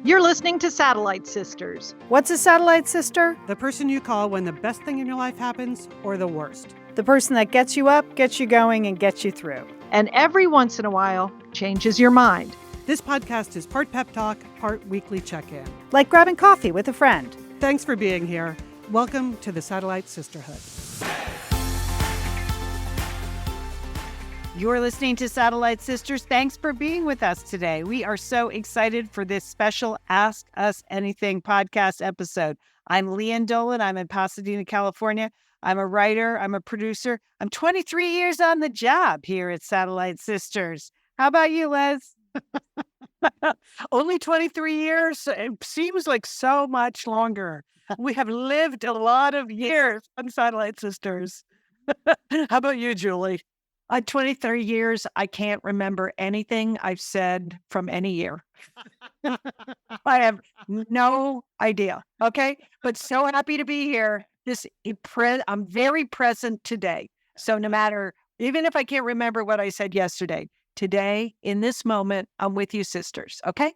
You're listening to Satellite Sisters. What's a satellite sister? The person you call when the best thing in your life happens or the worst. The person that gets you up, gets you going, and gets you through. And every once in a while, changes your mind. This podcast is part pep talk, part weekly check-in. Like grabbing coffee with a friend. Thanks for being here. Welcome to the Satellite Sisterhood. You're listening to Satellite Sisters. Thanks for being with us today. We are so excited for this special Ask Us Anything podcast episode. I'm Leanne Dolan. I'm in Pasadena, California. I'm a writer. I'm a producer. I'm 23 years on the job here at Satellite Sisters. How about you, Liz? Only 23 years? It seems like so much longer. We have lived a lot of years on Satellite Sisters. How about you, Julie? 23 years, I can't remember anything I've said from any year. I have no idea. Okay. But so happy to be here. I'm very present today. So no matter, even if I can't remember what I said yesterday, today, in this moment, I'm with you, sisters. Okay.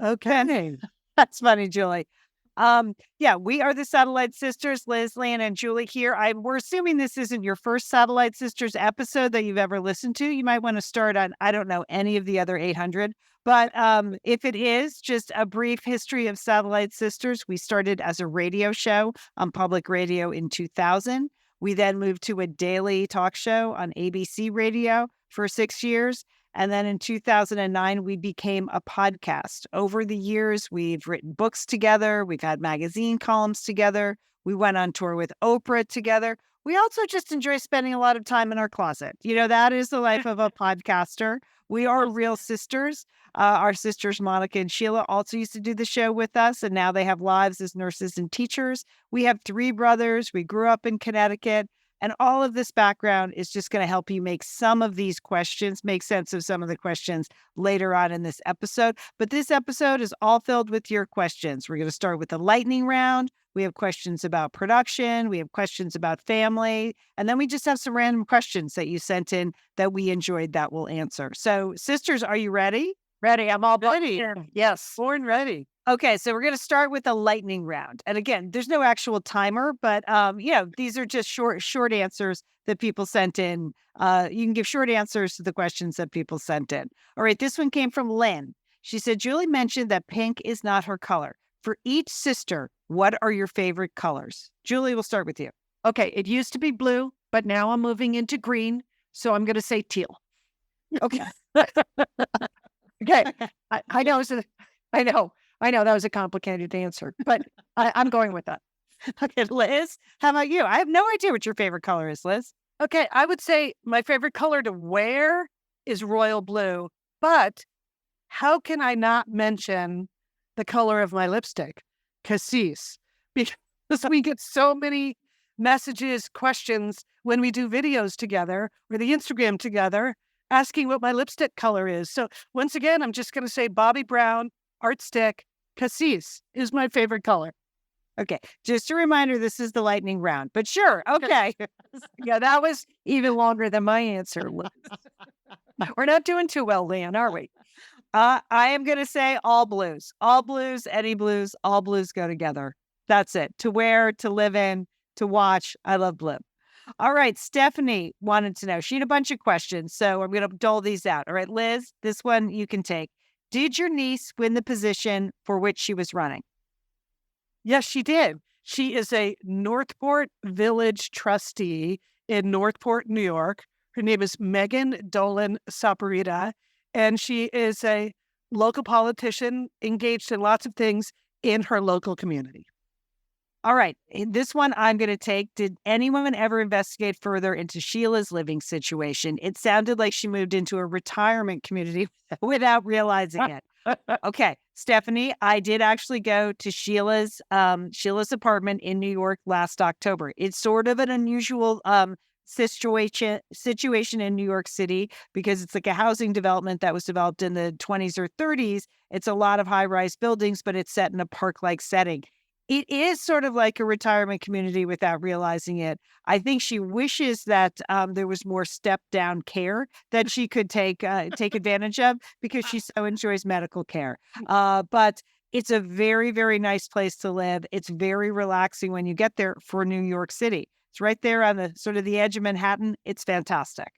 Okay. That's funny, Julie. We are the Satellite Sisters, Liz, Leanne, and Julie here. We're assuming this isn't your first Satellite Sisters episode that you've ever listened to. You might want to start on, I don't know, any of the other 800. But if it is, just a brief history of Satellite Sisters. We started as a radio show on public radio in 2000. We then moved to a daily talk show on ABC Radio for 6 years. And then in 2009, we became a podcast. Over the years, we've written books together. We've had magazine columns together. We went on tour with Oprah together. We also just enjoy spending a lot of time in our closet. You know, that is the life of a podcaster. We are real sisters. Our sisters, Monica and Sheila, also used to do the show with us, and now they have lives as nurses and teachers. We have 3 brothers. We grew up in Connecticut. And all of this background is just going to help you make some of these questions, make sense of some of the questions later on in this episode. But this episode is all filled with your questions. We're going to start with the lightning round. We have questions about production. We have questions about family. And then we just have some random questions that you sent in that we enjoyed that we'll answer. So, sisters, are you ready? Ready. I'm all Ready. Yes. Born ready. Okay, so we're going to start with a lightning round. And again, there's no actual timer, but these are just short answers that people sent in. You can give short answers to the questions that people sent in. All right, this one came from Lynn. She said, Julie mentioned that pink is not her color. For each sister, what are your favorite colors? Julie, we'll start with you. Okay. It used to be blue, but now I'm moving into green. So I'm going to say teal. Okay. Okay. I know. I know that was a complicated answer, but I'm going with that. Okay, Liz, how about you? I have no idea what your favorite color is, Liz. Okay, I would say my favorite color to wear is royal blue, but how can I not mention the color of my lipstick, Cassis? Because we get so many messages, questions when we do videos together or the Instagram together asking what my lipstick color is. So once again, I'm just going to say Bobbi Brown, Art Stick, Cassis is my favorite color. Okay, just a reminder, this is the lightning round, but sure, okay. Yeah, that was even longer than my answer. We're not doing too well, Leanne, are we? I am going to say all blues, any blues, all blues go together. That's it. To wear, to live in, to watch. I love blue. All right, Stephanie wanted to know. She had a bunch of questions, so I'm going to dole these out. All right, Liz, this one you can take. Did your niece win the position for which she was running? Yes, she did. She is a Northport Village trustee in Northport, New York. Her name is Megan Dolan Saporita, and she is a local politician engaged in lots of things in her local community. All right, this one I'm going to take. Did anyone ever investigate further into Sheila's living situation? It sounded like she moved into a retirement community without realizing it. Okay, Stephanie, I did actually go to Sheila's apartment in New York last October. It's sort of an unusual situation in New York City because it's like a housing development that was developed in the 20s or 30s. It's a lot of high-rise buildings, but it's set in a park-like setting. It is sort of like a retirement community without realizing it. I think she wishes that there was more step-down care that she could take advantage of because she so enjoys medical care. But It's a very, very nice place to live. It's very relaxing when you get there for New York City. It's right there on the sort of the edge of Manhattan. It's fantastic.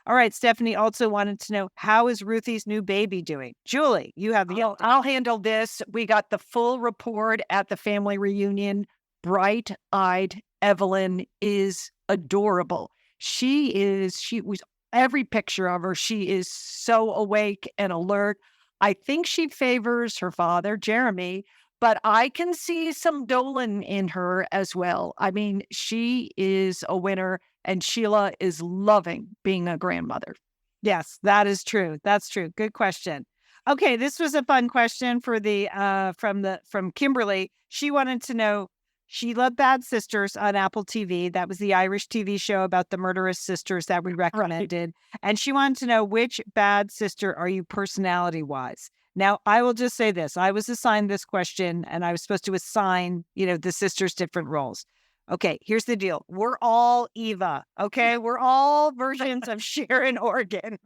All right, Stephanie also wanted to know, how is Ruthie's new baby doing? Julie, you have the I'll handle this. We got the full report at the family reunion. Bright-eyed Evelyn is adorable. She was every picture of her. She is so awake and alert. I think she favors her father, Jeremy, but I can see some Dolan in her as well. I mean, she is a winner, and Sheila is loving being a grandmother. Yes, that is true. That's true. Good question. Okay, this was a fun question for the from Kimberly. She wanted to know, she loved Bad Sisters on Apple TV. That was the Irish TV show about the murderous sisters that we recommended. And she wanted to know, which bad sister are you personality-wise? Now, I will just say this. I was assigned this question, and I was supposed to assign, the sisters different roles. Okay, here's the deal. We're all Eva, okay? We're all versions of Sharon Horgan.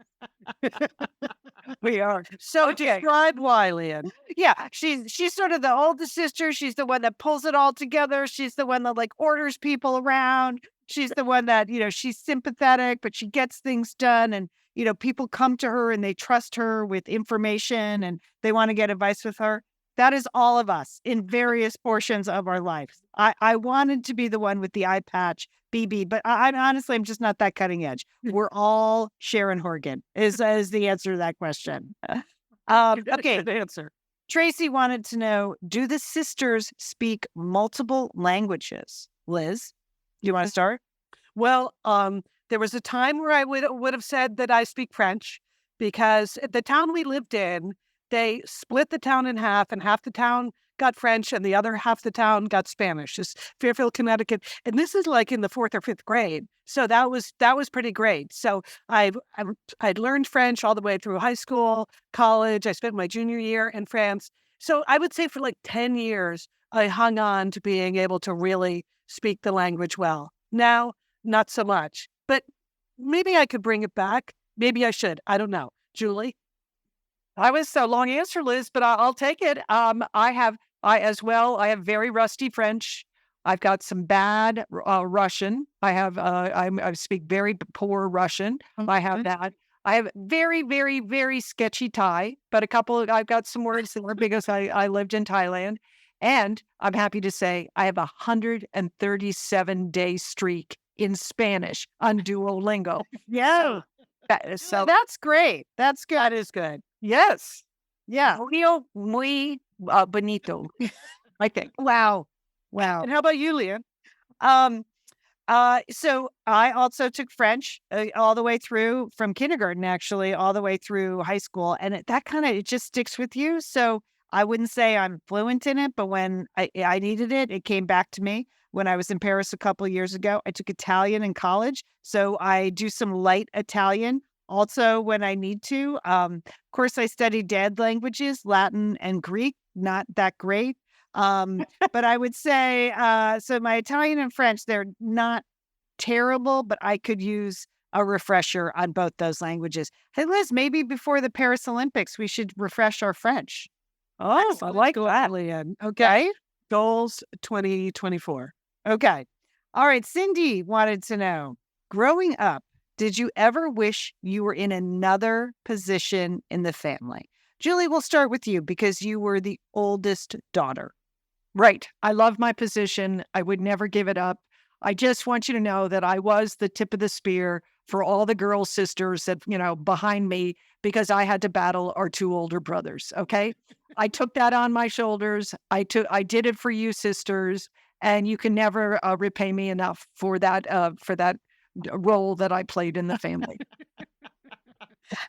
We are. So describe why, Leanne. Yeah, she's sort of the oldest sister. She's the one that pulls it all together. She's the one that orders people around. She's the one that, she's sympathetic, but she gets things done. And, people come to her and they trust her with information and they want to get advice with her. That is all of us in various portions of our lives. I wanted to be the one with the eye patch, BB, but I'm just not that cutting edge. We're all Sharon Horgan is the answer to that question. Okay. Good answer. Tracy wanted to know, do the sisters speak multiple languages? Liz, do you want to start? Well, there was a time where I would have said that I speak French, because the town we lived in, they split the town in half, and half the town got French and the other half the town got Spanish. It's Fairfield, Connecticut. And this is like in the 4th or 5th grade. So that was pretty great. So I'd learned French all the way through high school, college. I spent my junior year in France. So I would say for 10 years, I hung on to being able to really speak the language well. Now, not so much. But maybe I could bring it back. Maybe I should. I don't know. Julie? I was so long answer, Liz, but I'll take it. I have very rusty French. I've got some bad Russian. I speak very poor Russian. I have that. I have very, very, very sketchy Thai, but I've got some words that were because I lived in Thailand. And I'm happy to say I have a 137-day streak in Spanish on Duolingo. Yeah. So That's great. That's good. That is good. yes. Yeah. Muy bonito, I think. Wow. Wow. And how about you, Leanne? So I also took French all the way through, from kindergarten, actually, all the way through high school. And it just sticks with you. So I wouldn't say I'm fluent in it, but when I needed it, it came back to me. When I was in Paris a couple of years ago, I took Italian in college. So I do some light Italian also when I need to. Of course, I studied dead languages, Latin and Greek, not that great. But I would say, so my Italian and French, they're not terrible, but I could use a refresher on both those languages. Hey, Liz, maybe before the Paris Olympics, we should refresh our French. Oh, I like Go that, ahead. Leanne. Okay. Goals 2024. Okay. All right. Cindy wanted to know, growing up, did you ever wish you were in another position in the family? Julie, we'll start with you because you were the oldest daughter. Right. I love my position. I would never give it up. I just want you to know that I was the tip of the spear for all the girl sisters that, behind me, because I had to battle our 2 older brothers. Okay. I took that on my shoulders. I did it for you sisters, and you can never repay me enough for that role that I played in the family.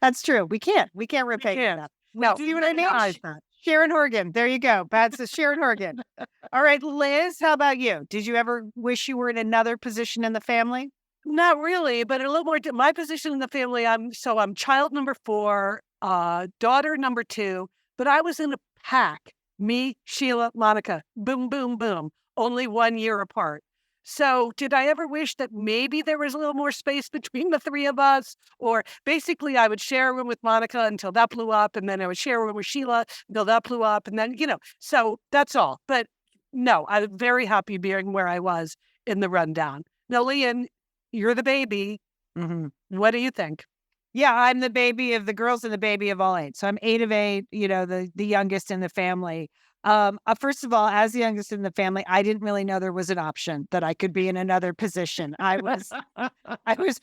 That's true. We can't repay you that. No. Do you recognize that? Sharon Horgan. There you go. That's Sharon Horgan. All right, Liz, how about you? Did you ever wish you were in another position in the family? Not really, but a little more. My position in the family, I'm child number 4, daughter number 2, but I was in a pack. Me, Sheila, Monica, boom, boom, boom, only 1 year apart. So did I ever wish that maybe there was a little more space between the three of us? Or basically I would share a room with Monica until that blew up. And then I would share a room with Sheila until that blew up. And then, so that's all. But no, I'm very happy being where I was in the rundown. Now, Leanne, you're the baby. Mm-hmm. What do you think? Yeah, I'm the baby of the girls and the baby of all 8. So I'm 8 of 8, the youngest in the family. First of all, as the youngest in the family, I didn't really know there was an option that I could be in another position. I was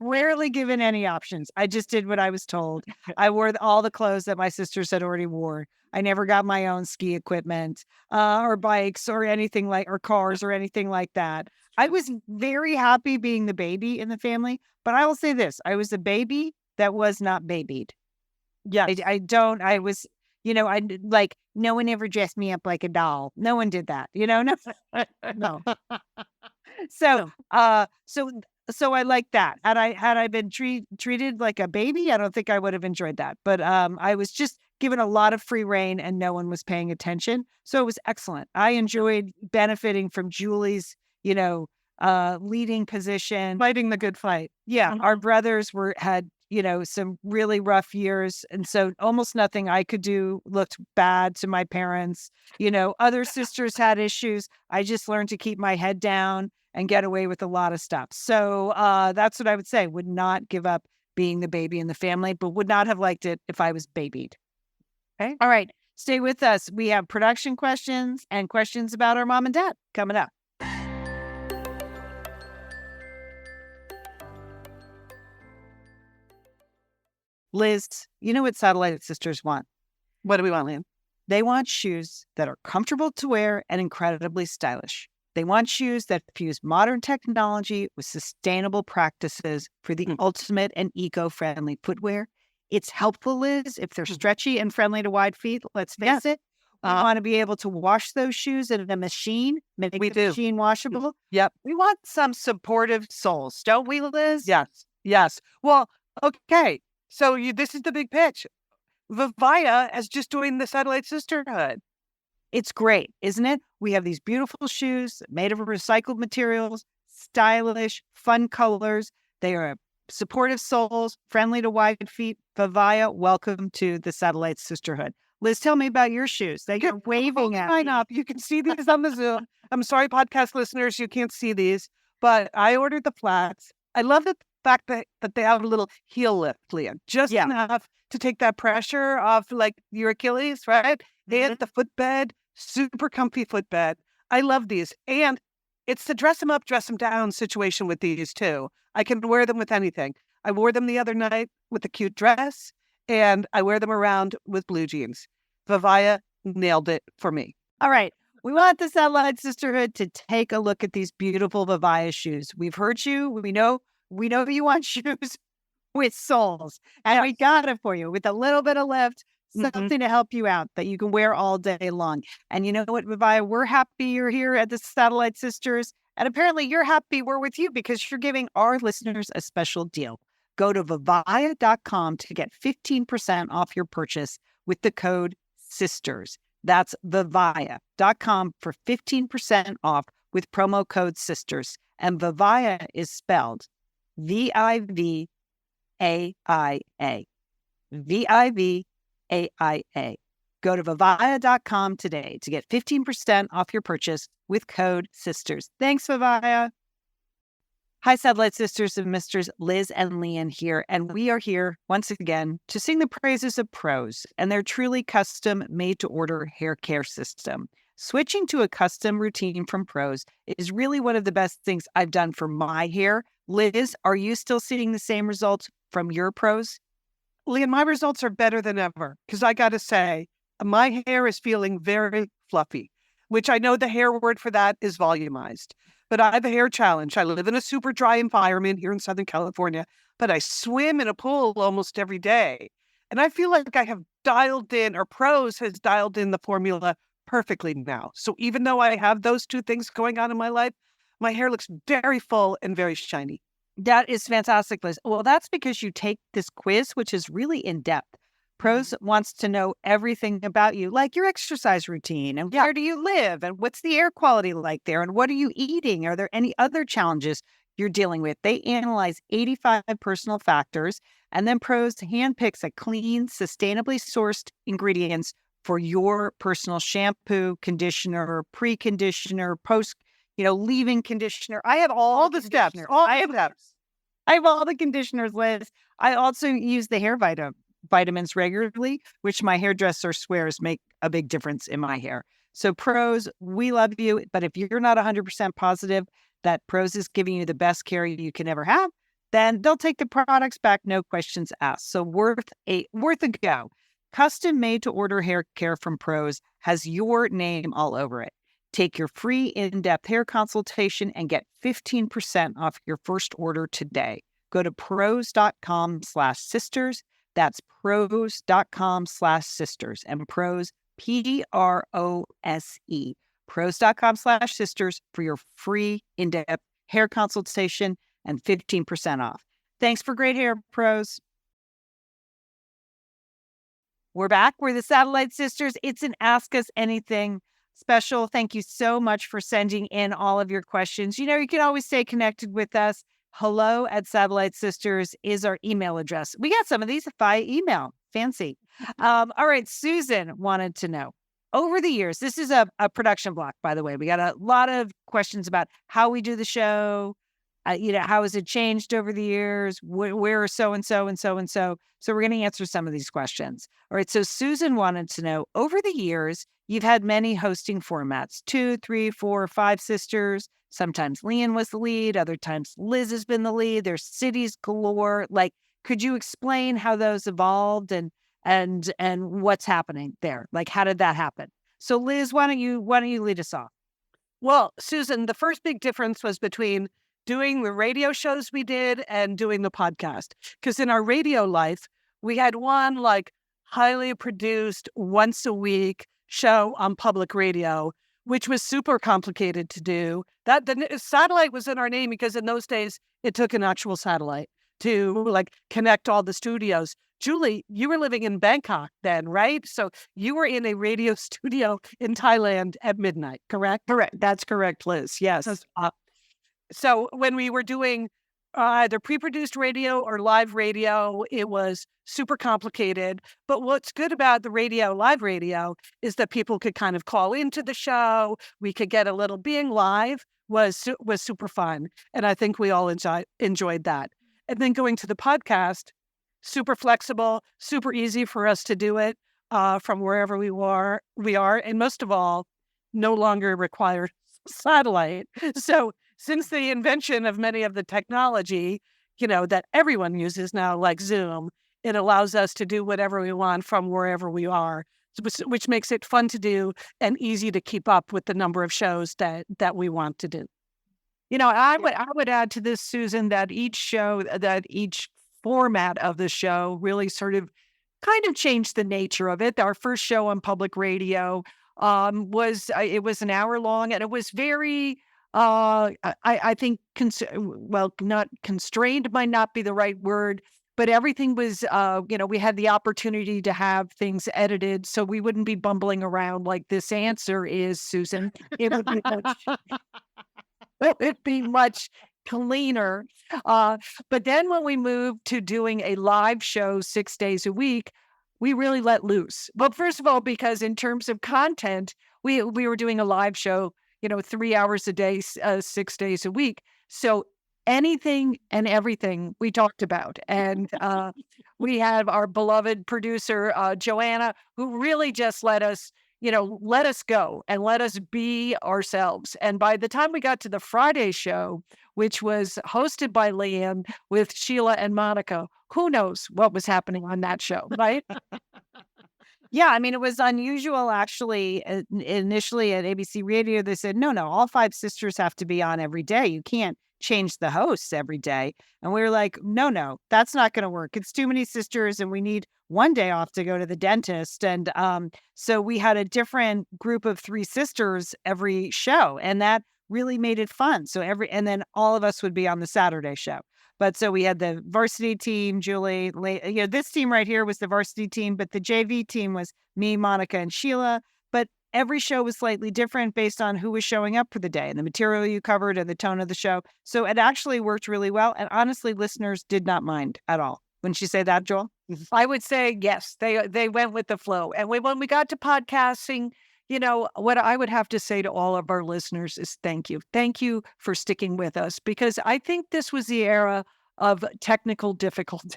rarely given any options. I just did what I was told. I wore all the clothes that my sisters had already wore. I never got my own ski equipment, or bikes or anything or cars or anything like that. I was very happy being the baby in the family, but I will say this: I was a baby that was not babied. Yeah, I was, no one ever dressed me up like a doll. No one did that, no. no. So, so I like that. Had I been treated like a baby, I don't think I would have enjoyed that. But I was just given a lot of free reign and no one was paying attention. So it was excellent. I enjoyed benefiting from Julie's, leading position. Fighting the good fight. Yeah. Our brothers had, some really rough years. And so almost nothing I could do looked bad to my parents. Other sisters had issues. I just learned to keep my head down and get away with a lot of stuff. So that's what I would say. Would not give up being the baby in the family, but would not have liked it if I was babied. Okay. All right. Stay with us. We have production questions and questions about our mom and dad coming up. Liz, you know what Satellite Sisters want? What do we want, Liam? They want shoes that are comfortable to wear and incredibly stylish. They want shoes that fuse modern technology with sustainable practices for the ultimate and eco-friendly footwear. It's helpful, Liz, if they're stretchy and friendly to wide feet. Let's face it. We want to be able to wash those shoes in a machine, make the machine washable. Yep. We want some supportive soles, don't we, Liz? Yes. Well, okay. So this is the big pitch. Vivaya is just doing the Satellite Sisterhood. It's great, isn't it? We have these beautiful shoes made of recycled materials, stylish, fun colors. They are supportive soles, friendly to wide feet. Vivaya, welcome to the Satellite Sisterhood. Liz, tell me about your shoes. You're waving at Sign up. You can see these on the Zoom. I'm sorry, podcast listeners, you can't see these, but I ordered the flats. I love the fact that they have a little heel lift, Leah, just enough to take that pressure off your Achilles, right? And the footbed, super comfy footbed. I love these. And it's the dress them up, dress them down situation with these too. I can wear them with anything. I wore them the other night with a cute dress, and I wear them around with blue jeans. Vivaya nailed it for me. All right. We want the Satellite Sisterhood to take a look at these beautiful Vivaya shoes. We've heard you. We know you want shoes with soles, and we got it for you with a little bit of lift, something to help you out that you can wear all day long. And you know what, Vivaya? We're happy you're here at the Satellite Sisters. And apparently you're happy we're with you because you're giving our listeners a special deal. Go to Vivaya.com to get 15% off your purchase with the code SISTERS. That's Vivaya.com for 15% off with promo code SISTERS. And Vivaya is spelled Vivaia. Vivaia. Go to Vivaya.com today to get 15% off your purchase with code SISTERS. Thanks, Vivaya. Hi, Satellite Sisters and Misters. Liz and Leanne here, and we are here once again to sing the praises of Prose and their truly custom made-to-order hair care system. Switching to a custom routine from Prose is really one of the best things I've done for my hair. Liz, are you still seeing the same results from your Prose? Leanne, my results are better than ever because I got to say, my hair is feeling very fluffy, which I know the hair word for that is volumized. But I have a hair challenge. I live in a super dry environment here in Southern California, but I swim in a pool almost every day. And I feel like I have dialed in, or Prose has dialed in the formula perfectly now. So even though I have those two things going on in my life, my hair looks very full and very shiny. That is fantastic, Liz. Well, that's because you take this quiz, which is really in depth. Pros wants to know everything about you, like your exercise routine and where do you live and what's the air quality like there and what are you eating? Are there any other challenges you're dealing with? They analyze 85 personal factors, and then Pros handpicks a clean, sustainably sourced ingredients for your personal shampoo, conditioner, pre-conditioner, post, leave-in conditioner. I have all the steps. I have all the conditioners, Liz. I also use the hair vitamins regularly, which my hairdresser swears make a big difference in my hair. So Pros, we love you. But if you're not 100% positive that Pros is giving you the best care you can ever have, then they'll take the products back, no questions asked. So worth a go. Custom made to order hair care from Pros has your name all over it. Take your free in-depth hair consultation and get 15% off your first order today. Go to pros.com/sisters. That's pros.com/sisters, and Pros, PROSE, pros.com/sisters for your free in-depth hair consultation and 15% off. Thanks for great hair, Pros. We're back. We're the Satellite Sisters. It's an Ask Us Anything special. Thank you so much for sending in all of your questions. You can always stay connected with us. Hello@Satellite Sisters is our email address. We got some of these via email. Fancy. All right. Susan wanted to know, over the years, this is a production block, by the way. We got a lot of questions about how we do the show. How has it changed over the years? Where are so-and-so and so-and-so? So we're going to answer some of these questions. All right. So Susan wanted to know, over the years, you've had many hosting formats, 2, 3, 4, 5 sisters. Sometimes Leanne was the lead. Other times Liz has been the lead. There's cities galore. Could you explain how those evolved and what's happening there? How did that happen? So Liz, why don't you lead us off? Well, Susan, the first big difference was between doing the radio shows we did and doing the podcast. Because in our radio life, we had one highly produced once a week show on public radio, which was super complicated to do. That the satellite was in our name because in those days it took an actual satellite to connect all the studios. Julie, you were living in Bangkok then, right? So you were in a radio studio in Thailand at midnight, correct? Correct. That's correct, Liz. Yes. So when we were doing either pre-produced radio or live radio, it was super complicated. But what's good about the live radio, is that people could kind of call into the show. We could get a little being live was super fun. And I think we all enjoyed that. And then going to the podcast, super flexible, super easy for us to do it from wherever we are. And most of all, no longer require satellite. So since the invention of many of the technology, that everyone uses now, like Zoom, it allows us to do whatever we want from wherever we are, which makes it fun to do and easy to keep up with the number of shows that we want to do. I would add to this, Susan, that each format of the show really sort of kind of changed the nature of it. Our first show on public radio was an hour long, and it was very I think not constrained might not be the right word, but everything was we had the opportunity to have things edited, so we wouldn't be bumbling around like this answer is, Susan. It'd be much cleaner. But then when we moved to doing a live show 6 days a week, we really let loose. Well, first of all, because in terms of content, we were doing a live show, 3 hours a day, 6 days a week. So anything and everything we talked about. And we have our beloved producer, Joanna, who really just let us go and let us be ourselves. And by the time we got to the Friday show, which was hosted by Leanne with Sheila and Monica, who knows what was happening on that show, right? Yeah, I mean, it was unusual, actually. Initially at ABC Radio, they said, no, all 5 sisters have to be on every day. You can't change the hosts every day. And we were like, no, that's not going to work. It's too many sisters, and we need one day off to go to the dentist. And so we had a different group of 3 sisters every show, and that really made it fun. And then all of us would be on the Saturday show. But so we had the varsity team, Julie, this team right here was the varsity team, but the JV team was me, Monica, and Sheila. But every show was slightly different based on who was showing up for the day and the material you covered and the tone of the show. So it actually worked really well. And honestly, listeners did not mind at all. Wouldn't you say that, Joel? I would say yes. They went with the flow. And when we got to podcasting, what I would have to say to all of our listeners is thank you. Thank you for sticking with us, because I think this was the era of technical difficulties.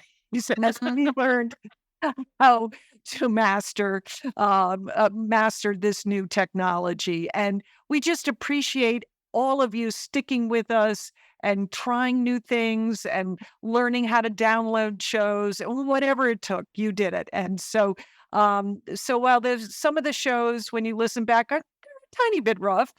And as we learned how to master this new technology. And we just appreciate all of you sticking with us and trying new things and learning how to download shows, whatever it took, you did it. And so while there's some of the shows when you listen back are a tiny bit rough,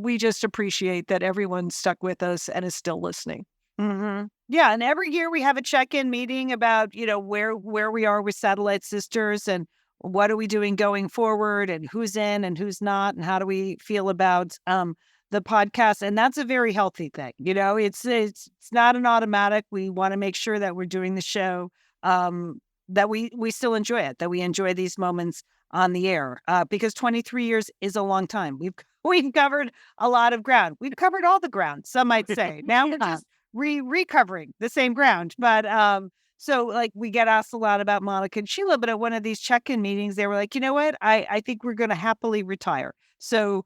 we just appreciate that everyone stuck with us and is still listening. Mm-hmm. Yeah, and every year we have a check-in meeting about where we are with Satellite Sisters and what are we doing going forward and who's in and who's not and how do we feel about the podcast. And that's a very healthy thing. It's not an automatic. We want to make sure that we're doing the show, that we still enjoy it, that we enjoy these moments on the air, because 23 years is a long time. We've covered a lot of ground. We've covered all the ground, some might say. Now we're just recovering the same ground. But so we get asked a lot about Monica and Sheila, but at one of these check-in meetings, they were like, you know what? I think we're going to happily retire. So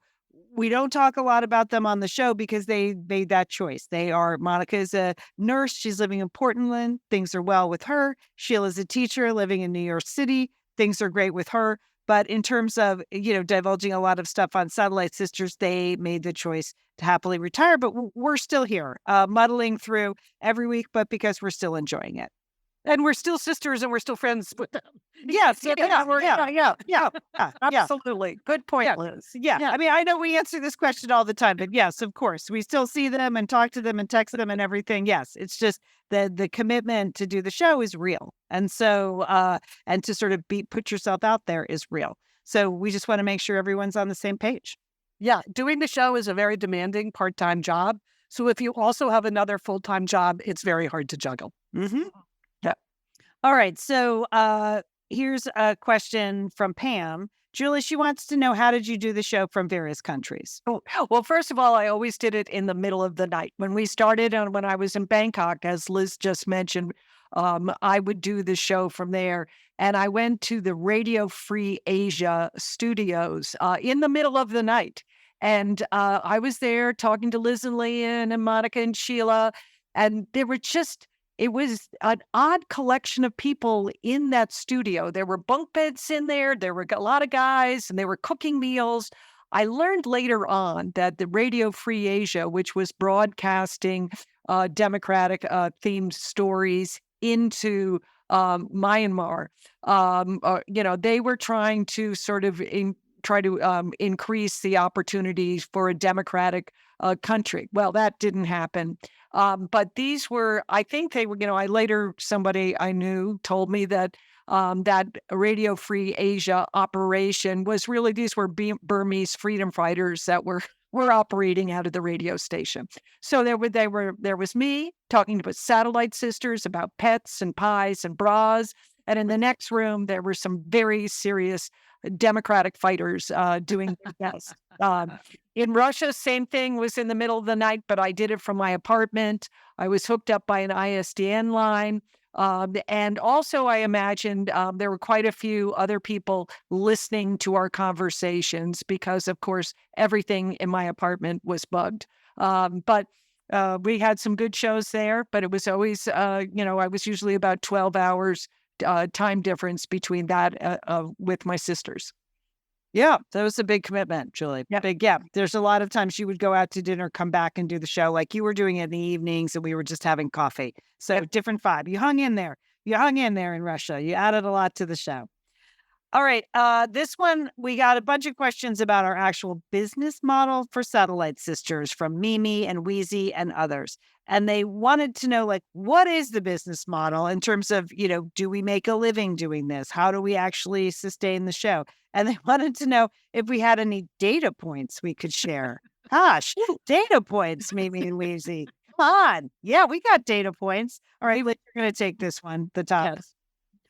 we don't talk a lot about them on the show because they made that choice. Monica is a nurse. She's living in Portland. Things are well with her. Sheila's a teacher living in New York City. Things are great with her. But in terms of, divulging a lot of stuff on Satellite Sisters, they made the choice to happily retire. But we're still here, muddling through every week, but because we're still enjoying it. And we're still sisters and we're still friends with them. Yes. Yeah. Absolutely. Good point, Liz. Yeah. I mean, I know we answer this question all the time, but yes, of course, we still see them and talk to them and text them and everything. Yes. It's just the commitment to do the show is real. And so, and to sort of put yourself out there is real. So we just want to make sure everyone's on the same page. Yeah. Doing the show is a very demanding part-time job. So if you also have another full-time job, it's very hard to juggle. Mm-hmm. All right. So here's a question from Pam. Julie, she wants to know, how did you do the show from various countries? Oh, well, first of all, I always did it in the middle of the night. When we started and when I was in Bangkok, as Liz just mentioned, I would do the show from there. And I went to the Radio Free Asia studios in the middle of the night. And I was there talking to Liz and Leanne and Monica and Sheila. And it was an odd collection of people in that studio. There were bunk beds in there. There were a lot of guys and they were cooking meals. I learned later on that the Radio Free Asia, which was broadcasting democratic themed stories into Myanmar, they were trying to sort of increase the opportunities for a democratic country. Well, that didn't happen. But these were, I think they were, somebody I knew told me that that Radio Free Asia operation was really, these were Burmese freedom fighters that were operating out of the radio station. So there was me talking to Satellite Sisters about pets and pies and bras. And in the next room, there were some very serious democratic fighters doing their best. In Russia, same thing, was in the middle of the night, but I did it from my apartment. I was hooked up by an ISDN line. And also, I imagined there were quite a few other people listening to our conversations because, of course, everything in my apartment was bugged. But we had some good shows there, but it was always, I was usually about 12 hours time difference between that with my sisters. Yeah, that was a big commitment, Julie. Yeah. There's a lot of times you would go out to dinner, come back and do the show like you were doing it in the evenings and we were just having coffee. So different vibe. You hung in there. In Russia. You added a lot to the show. All right. This one, we got a bunch of questions about our actual business model for Satellite Sisters from Mimi and Wheezy and others. And they wanted to know, what is the business model in terms of, do we make a living doing this? How do we actually sustain the show? And they wanted to know if we had any data points we could share. Gosh, data points, Mimi and Wheezy. on. Yeah, we got data points. All right, Liz, you're going to take this one, the top. Yes.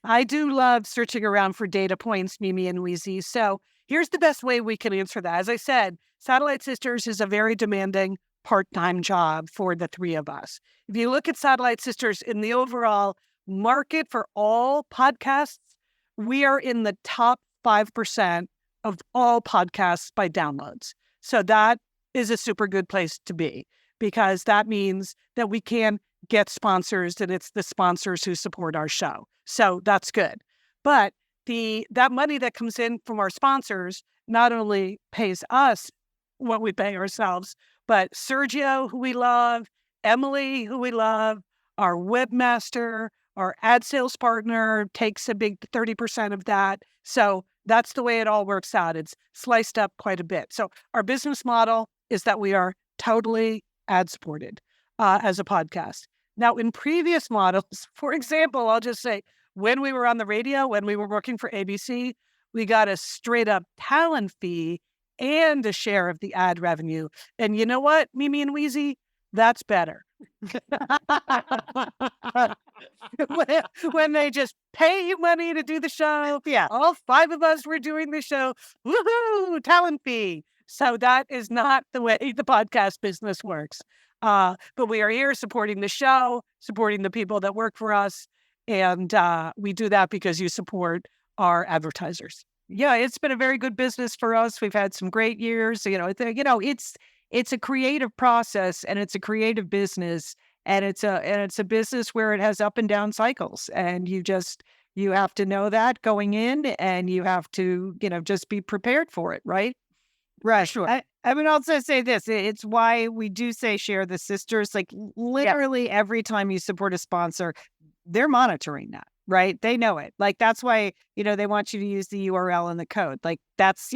I do love searching around for data points, Mimi and Wheezy. So here's the best way we can answer that. As I said, Satellite Sisters is a very demanding part-time job for the three of us. If you look at Satellite Sisters in the overall market for all podcasts, we are in the top 5% of all podcasts by downloads. So that is a super good place to be, because that means that we can get sponsors, and it's the sponsors who support our show. So that's good. But that money that comes in from our sponsors not only pays us what we pay ourselves, but Sergio, who we love, Emily, who we love, our webmaster, our ad sales partner takes a big 30% of that. So that's the way it all works out. It's sliced up quite a bit. So our business model is that we are totally ad supported as a podcast. Now, in previous models, for example, I'll just say, when we were on the radio, when we were working for ABC, we got a straight up talent fee and a share of the ad revenue. And you know what, Mimi and Wheezy? That's better. When they just pay you money to do the show. Yeah. All five of us were doing the show. Woohoo! Talent fee. So that is not the way the podcast business works. But we are here supporting the show, supporting the people that work for us. And we do that because you support our advertisers. Yeah, it's been a very good business for us. We've had some great years. It's a creative process, and it's a creative business, and it's a business where it has up and down cycles, and you have to know that going in, and you have to just be prepared for it, right? Right. Sure. I would also say this. It's why we do say share the sisters. Like literally every time you support a sponsor, they're monitoring that, right? They know it. Like that's why, they want you to use the URL and the code. Like that's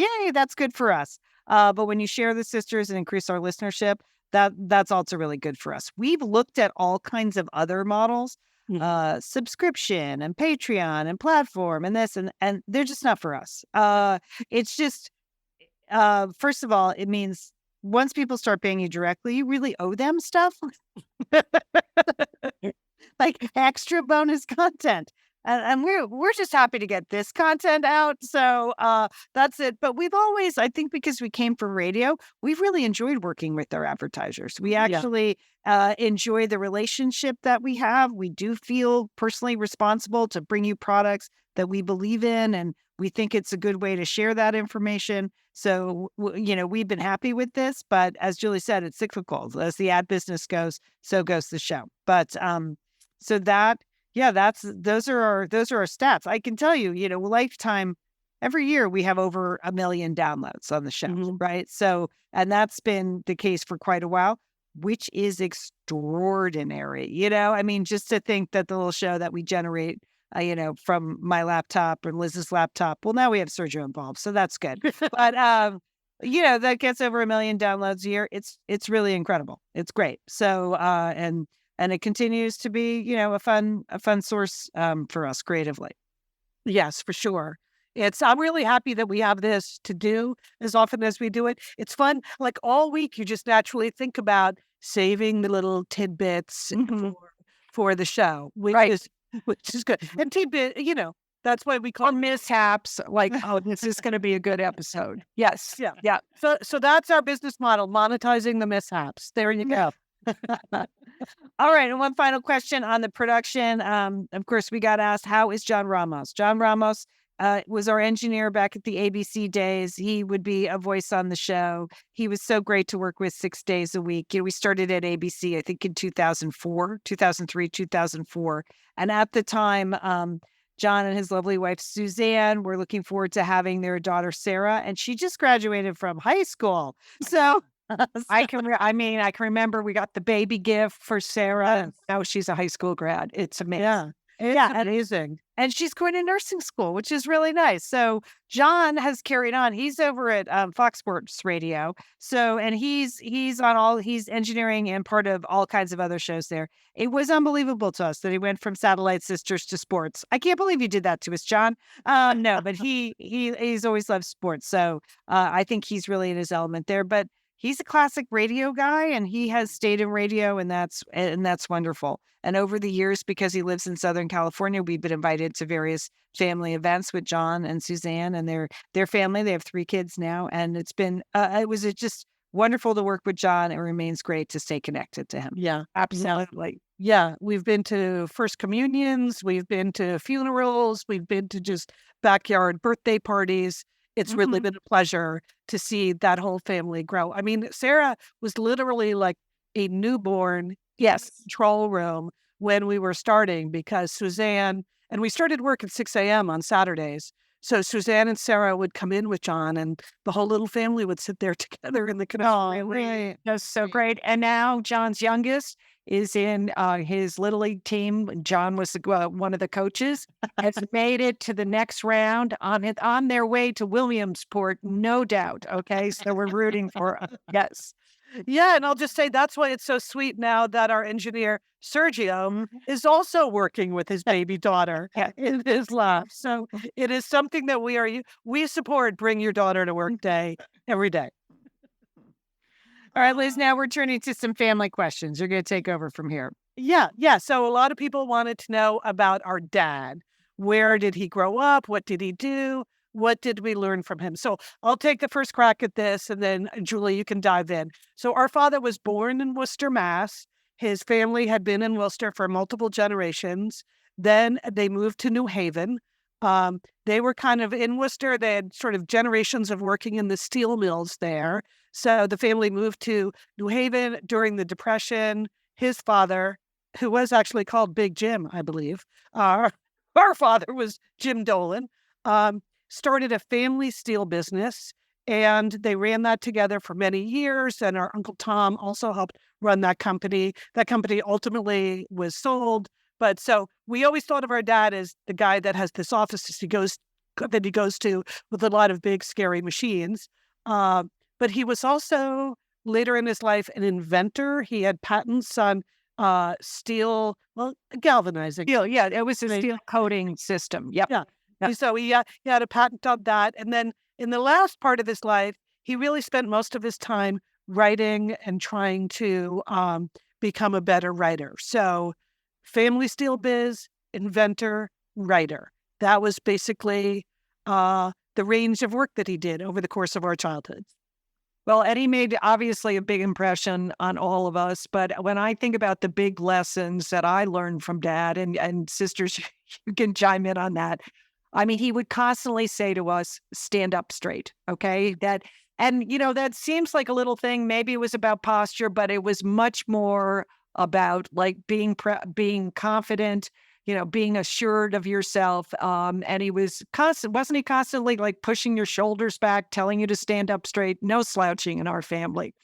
good for us. But when you share the sisters and increase our listenership, that's also really good for us. We've looked at all kinds of other models, subscription and Patreon and platform and this, and they're just not for us. It's just, first of all, it means once people start paying you directly, you really owe them stuff. Like extra bonus content. And we're just happy to get this content out. So that's it. But we've always, I think because we came from radio, we've really enjoyed working with our advertisers. We actually enjoy the relationship that we have. We do feel personally responsible to bring you products that we believe in, and we think it's a good way to share that information. So, we've been happy with this, but as Julie said, it's cyclical. As the ad business goes, so goes the show. But so that, those are our stats. I can tell you, lifetime, every year we have over 1 million downloads on the show, right? So, and that's been the case for quite a while, which is extraordinary. I mean, just to think that the little show that we generate, from my laptop or Liz's laptop. Well, now we have Sergio involved, so that's good. But that gets over 1 million downloads a year. It's really incredible. It's great. So and it continues to be a fun source for us creatively. Yes, for sure. I'm really happy that we have this to do as often as we do it. It's fun. Like all week, you just naturally think about saving the little tidbits for the show, which is good. And tidbit, that's why we call mishaps. Like, oh, this is going to be a good episode. Yes. Yeah. So that's our business model, monetizing the mishaps. There you go. All right. And one final question on the production. Of course, we got asked, how is John Ramos? John Ramos was our engineer back at the ABC days. He would be a voice on the show. He was so great to work with 6 days a week. We started at ABC, I think in 2003, 2004. And at the time, John and his lovely wife, Suzanne, were looking forward to having their daughter, Sarah, and she just graduated from high school. So I can remember we got the baby gift for Sarah. Now she's a high school grad. It's amazing. It's amazing. And she's going to nursing school, which is really nice. So John has carried on. He's over at Fox Sports Radio. So, and he's engineering and part of all kinds of other shows there. It was unbelievable to us that he went from Satellite Sisters to sports. I can't believe you did that to us, John. No, but he's always loved sports. So I think he's really in his element there. But he's a classic radio guy, and he has stayed in radio, and that's wonderful. And over the years, because he lives in Southern California, we've been invited to various family events with John and Suzanne and their family. They have 3 kids now, and it was just wonderful to work with John. It remains great to stay connected to him. Yeah. Absolutely. Yeah. We've been to first communions. We've been to funerals. We've been to just backyard birthday parties. It's really been a pleasure to see that whole family grow. I mean, Sarah was literally like a newborn control room when we were starting, because Suzanne, and we started work at 6 a.m. on Saturdays. So Suzanne and Sarah would come in with John, and the whole little family would sit there together in the control room. Right. That's so great. And now John's youngest is in his Little League team. John was one of the coaches, has made it to the next round on their way to Williamsport, no doubt. Okay. So we're rooting for yes. Yeah, and I'll just say that's why it's so sweet now that our engineer, Sergio, is also working with his baby daughter in his lab. So it is something that we support. Bring your daughter to work day every day. All right, Liz, now we're turning to some family questions. You're going to take over from here. Yeah. So a lot of people wanted to know about our dad. Where did he grow up? What did he do? What did we learn from him? So I'll take the first crack at this, and then Julie, you can dive in. So our father was born in Worcester, Mass. His family had been in Worcester for multiple generations. Then they moved to New Haven. They were kind of in Worcester. They had sort of generations of working in the steel mills there. So the family moved to New Haven during the Depression. His father, who was actually called Big Jim, I believe, our father was Jim Dolan, started a family steel business, and they ran that together for many years. And our Uncle Tom also helped run that company. That company ultimately was sold. But so we always thought of our dad as the guy that has this office that he goes to with a lot of big, scary machines. But he was also, later in his life, an inventor. He had patents on steel, galvanizing. Steel, yeah, it was a steel coating system. Yep. Yeah. So he had a patent on that. And then in the last part of his life, he really spent most of his time writing and trying to become a better writer. So family steel biz, inventor, writer. That was basically the range of work that he did over the course of our childhood. Well, Eddie made obviously a big impression on all of us. But when I think about the big lessons that I learned from Dad, and sisters, you can chime in on that. I mean, he would constantly say to us, stand up straight. Okay. That seems like a little thing. Maybe it was about posture, but it was much more about like being confident, being assured of yourself. And he was wasn't he constantly like pushing your shoulders back, telling you to stand up straight? No slouching in our family.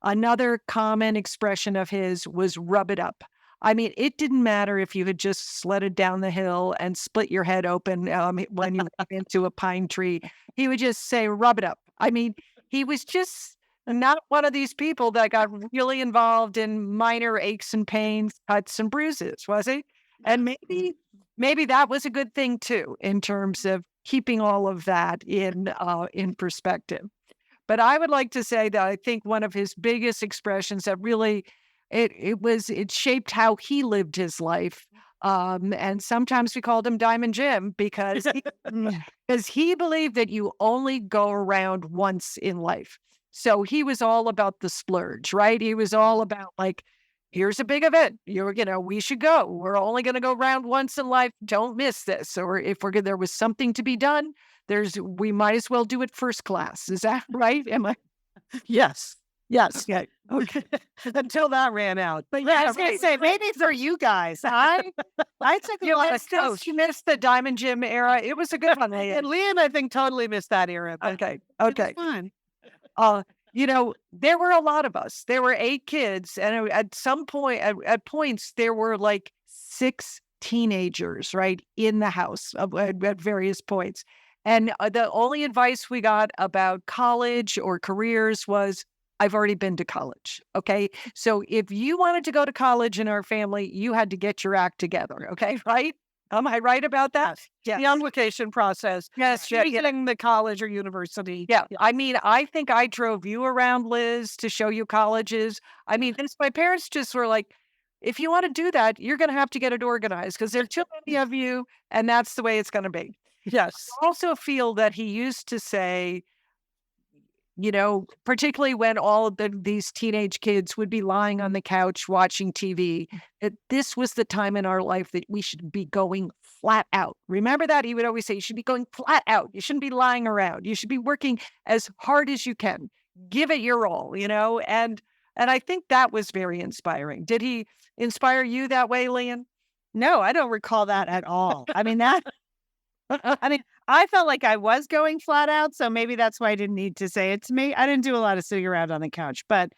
Another common expression of his was rub it up. I mean, it didn't matter if you had just sledded down the hill and split your head open when you went into a pine tree. He would just say, rub it up. I mean, he was just not one of these people that got really involved in minor aches and pains, cuts and bruises, was he? And maybe that was a good thing too, in terms of keeping all of that in perspective. But I would like to say that I think one of his biggest expressions that really it shaped how he lived his life. And sometimes we called him Diamond Jim because he believed that you only go around once in life. So he was all about the splurge, right? He was all about like, here's a big event. We should go. We're only going to go around once in life. Don't miss this. Or if there was something to be done, we might as well do it first class. Is that right? Am I? Yes. Okay. Until that ran out. But yeah, I was going to say, maybe for you guys. I took you missed the Diamond Jim era. It was a good one. And Liam, I think, totally missed that era. Okay. Fun. There were a lot of us. There were 8 kids. And at some point, at points, there were like 6 teenagers, right, in the house at various points. And the only advice we got about college or careers was, I've already been to college. Okay. So if you wanted to go to college in our family, you had to get your act together. Okay. Right. Am I right about that? Yes. Yes. The application process. Yes, yeah, yeah. Choosing the college or university. Yeah, I mean, I think I drove you around, Liz, to show you colleges. I mean, my parents just were like, if you want to do that, you're going to have to get it organized because there are too many of you, and that's the way it's going to be. Yes. I also feel that he used to say, you know, particularly when all of these teenage kids would be lying on the couch watching TV, that this was the time in our life that we should be going flat out. Remember that? He would always say, you should be going flat out. You shouldn't be lying around. You should be working as hard as you can. Give it your all, you know? And I think that was very inspiring. Did he inspire you that way, Lian? No, I don't recall that at all. I mean, I felt like I was going flat out, so maybe that's why I didn't need to say it to me. I didn't do a lot of sitting around on the couch, but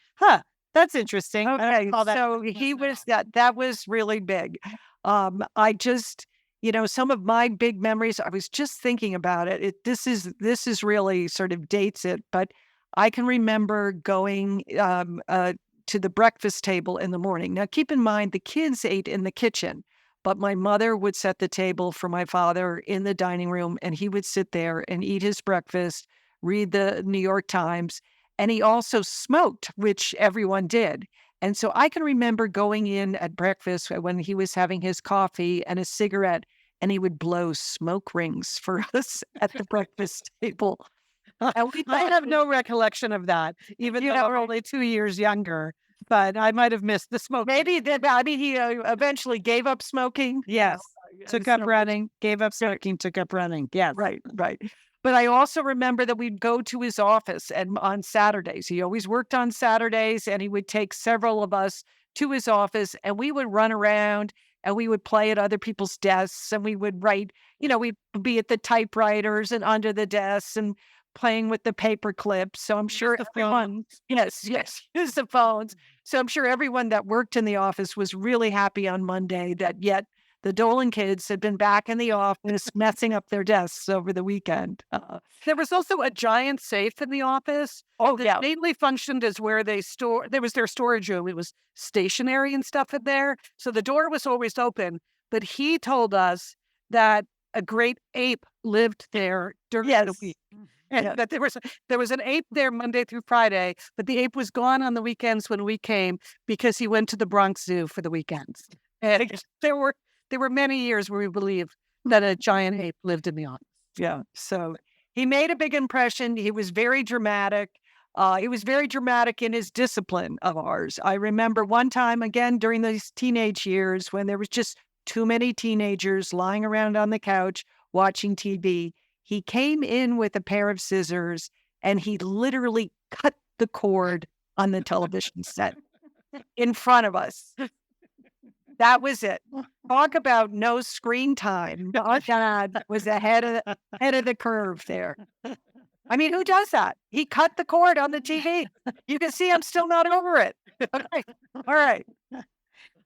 that's interesting. I don't Okay, recall that. so he was that was really big. I just, you know, some of my big memories, I was just thinking about it. This is really sort of dates it, but I can remember going to the breakfast table in the morning. Now, keep in mind, the kids ate in the kitchen, but my mother would set the table for my father in the dining room, and he would sit there and eat his breakfast, read the New York Times, and he also smoked, which everyone did. And so I can remember going in at breakfast when he was having his coffee and a cigarette, and he would blow smoke rings for us at the breakfast table. And I have no recollection of that, even You though know, we're only 2 years younger. But I might have missed the smoke. maybe that. I mean, he eventually gave up smoking. Yes. Took up So- running, gave up smoking, took up running. Yes. Right, right. But I also remember that we'd go to his office and on Saturdays. He always worked on Saturdays, and he would take several of us to his office, and we would run around and we would play at other people's desks, and we would write, you know, we'd be at the typewriters and under the desks and playing with the paper clips. So I'm sure the everyone, yes, use the phones. So I'm sure everyone that worked in the office was really happy on Monday that yet the Dolan kids had been back in the office messing up their desks over the weekend. There was also a giant safe in the office Oh, that yeah. mainly functioned as where there was their storage room. It was stationery and stuff in there. So the door was always open. But he told us that a great ape lived there during the Yes. week. And Yeah. that there was an ape there Monday through Friday, but the ape was gone on the weekends when we came because he went to the Bronx Zoo for the weekends. And there were many years where we believed that a giant ape lived in the office. Yeah. So he made a big impression. He was very dramatic. He was very dramatic in his discipline of ours. I remember one time, again, during these teenage years when there was just too many teenagers lying around on the couch watching TV. He came in with a pair of scissors and he literally cut the cord on the television set in front of us. That was it. Talk about no screen time. Oh, God was ahead of the curve there. I mean, who does that? He cut the cord on the TV. You can see I'm still not over it. Okay. All right.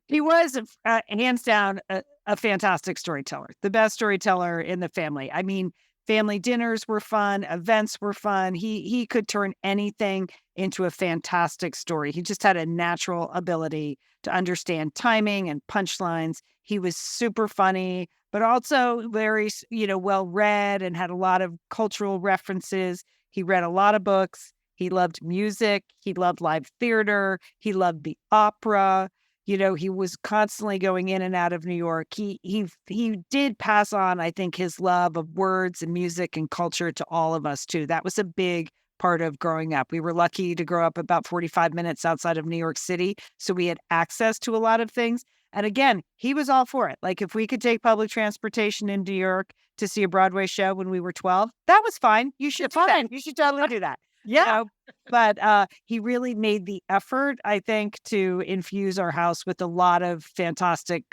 He was hands down a fantastic storyteller, the best storyteller in the family. I mean, family dinners were fun, events were fun. He could turn anything into a fantastic story. He just had a natural ability to understand timing and punchlines. He was super funny, but also very, well read and had a lot of cultural references. He read a lot of books. He loved music. He loved live theater. He loved the opera. He was constantly going in and out of New York. He did pass on, I think, his love of words and music and culture to all of us too. That was a big part of growing up. We were lucky to grow up about 45 minutes outside of New York City, so we had access to a lot of things. And again, he was all for it. Like if we could take public transportation in New York to see a Broadway show when we were 12, that was fine. You should do that. You should totally do that. Yeah. But he really made the effort, I think, to infuse our house with a lot of fantastic,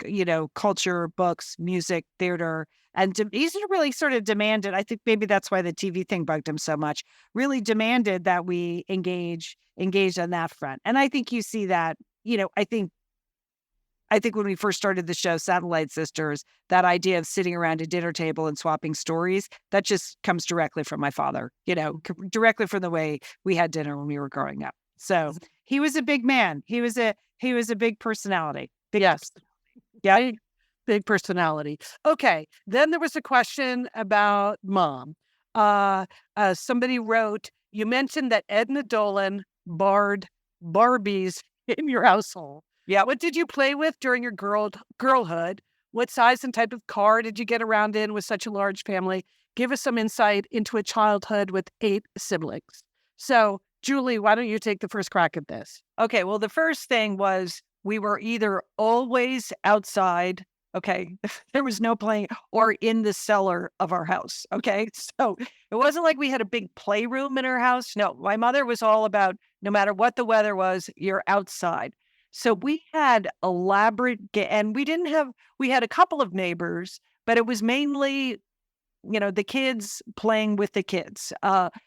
culture, books, music, theater. And he's really sort of demanded, I think maybe that's why the TV thing bugged him so much, really demanded that we engage on that front. And I think you see that, I think when we first started the show, Satellite Sisters, that idea of sitting around a dinner table and swapping stories, that just comes directly from my father, directly from the way we had dinner when we were growing up. So he was a big man. He was a big personality. Yes. Yeah. Big personality. Okay. Then there was a question about mom. Somebody wrote, you mentioned that Edna Dolan barred Barbies in your household. Yeah. What did you play with during your girlhood? What size and type of car did you get around in with such a large family? Give us some insight into a childhood with 8 siblings. So, Julie, why don't you take the first crack at this? Okay, well, the first thing was we were either always outside, okay, there was no playing, or in the cellar of our house, okay? So it wasn't like we had a big playroom in our house. No, my mother was all about no matter what the weather was, you're outside. So we had elaborate, and we had a couple of neighbors, but it was mainly, the kids playing with the kids.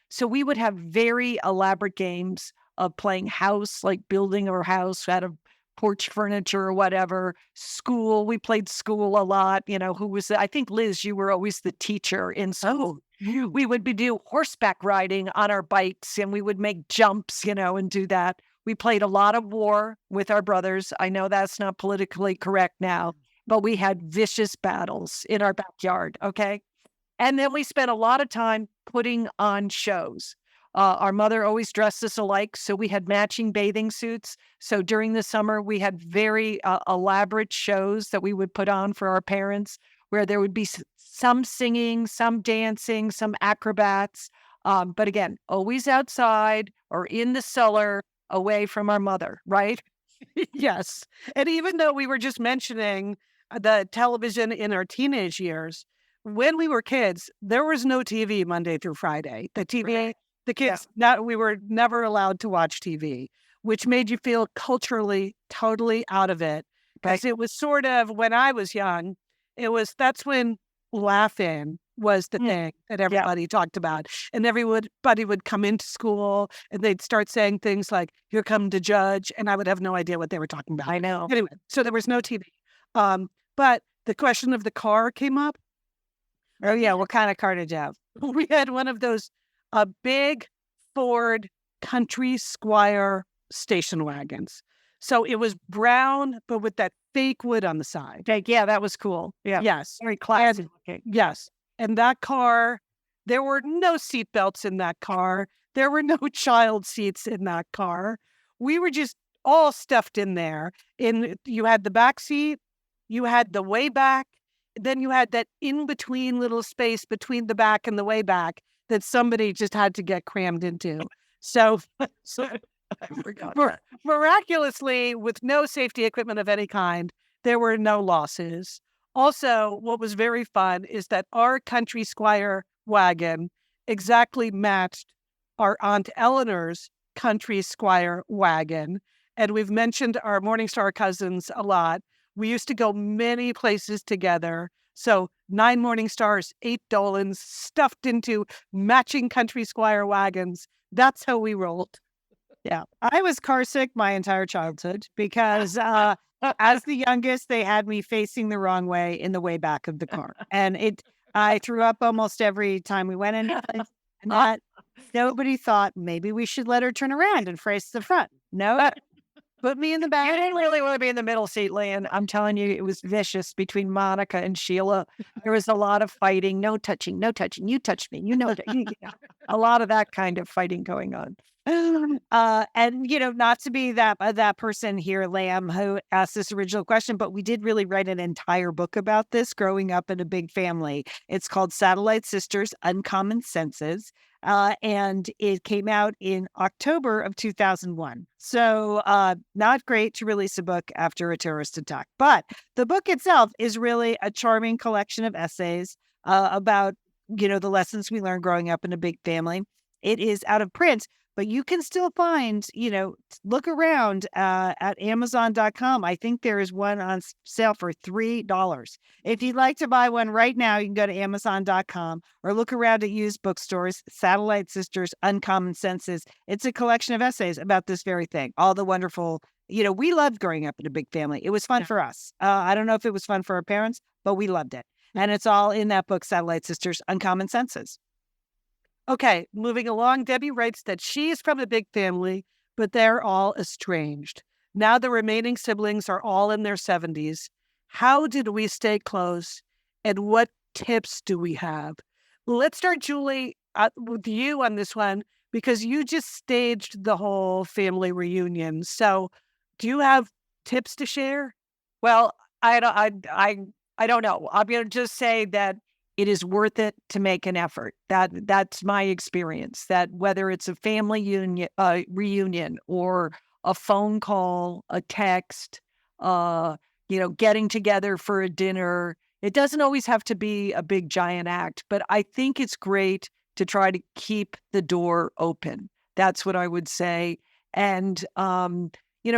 So we would have very elaborate games of playing house, like building our house out of porch furniture or whatever. School, we played school a lot. I think, Liz, you were always the teacher in school. We would do horseback riding on our bikes, and we would make jumps, and do that. We played a lot of war with our brothers. I know that's not politically correct now, but we had vicious battles in our backyard, okay? And then we spent a lot of time putting on shows. Our mother always dressed us alike, so we had matching bathing suits. So during the summer, we had very elaborate shows that we would put on for our parents, where there would be some singing, some dancing, some acrobats. But again, always outside or in the cellar, away from our mother, right? Yes. And even though we were just mentioning the television in our teenage years, when we were kids, there was no TV Monday through Friday. The kids, we were never allowed to watch TV, which made you feel culturally totally out of it. Because it was sort of, when I was young, that's when laughing was the thing that everybody talked about. And everybody would come into school and they'd start saying things like, "Here come the judge." And I would have no idea what they were talking about. I know. Anyway, so there was no TV. But the question of the car came up. Oh, yeah. What kind of car did you have? We had one of those, a big Ford Country Squire station wagons. So it was brown, but with that fake wood on the side. Okay, yeah, that was cool. Yeah. Yes. Very classy looking. Yes. And that car, there were no seat belts in that car. There were no child seats in that car. We were just all stuffed in there. You had the back seat, you had the way back, then you had that in-between little space between the back and the way back that somebody just had to get crammed into. So I forgot. Miraculously, with no safety equipment of any kind, there were no losses. Also, what was very fun is that our Country Squire wagon exactly matched our Aunt Eleanor's Country Squire wagon. And we've mentioned our Morningstar cousins a lot. We used to go many places together. So 9 Morningstars, 8 Dolans, stuffed into matching Country Squire wagons. That's how we rolled. Yeah. I was car sick my entire childhood because as the youngest, they had me facing the wrong way in the way back of the car. And I threw up almost every time we went in. And nobody thought maybe we should let her turn around and face the front. No, put me in the back. You didn't really want to be in the middle seat, Lan. I'm telling you, it was vicious between Monica and Sheila. There was a lot of fighting. No touching, no touching. You touched me. A lot of that kind of fighting going on. And not to be that person here, Lamb, who asked this original question, but we did really write an entire book about this growing up in a big family. It's called Satellite Sisters: Uncommon Senses. And it came out in October of 2001. So not great to release a book after a terrorist attack. But the book itself is really a charming collection of essays about, the lessons we learned growing up in a big family. It is out of print, but you can still find, look around at Amazon.com. I think there is one on sale for $3. If you'd like to buy one right now, you can go to Amazon.com or look around at used bookstores. Satellite Sisters: Uncommon Senses. It's a collection of essays about this very thing. All the wonderful, we loved growing up in a big family. It was fun for us. I don't know if it was fun for our parents, but we loved it. And it's all in that book, Satellite Sisters: Uncommon Senses. Okay, moving along, Debbie writes that she is from a big family, but they're all estranged. Now the remaining siblings are all in their 70s. how did we stay close, and what tips do we have? Let's start, Julie, with you on this one, because you just staged the whole family reunion. So do you have tips to share? Well, I don't know. I'm going to just say that it is worth it to make an effort. That's my experience. That whether it's a family reunion or a phone call, a text, getting together for a dinner, it doesn't always have to be a big giant act. But I think it's great to try to keep the door open. That's what I would say. And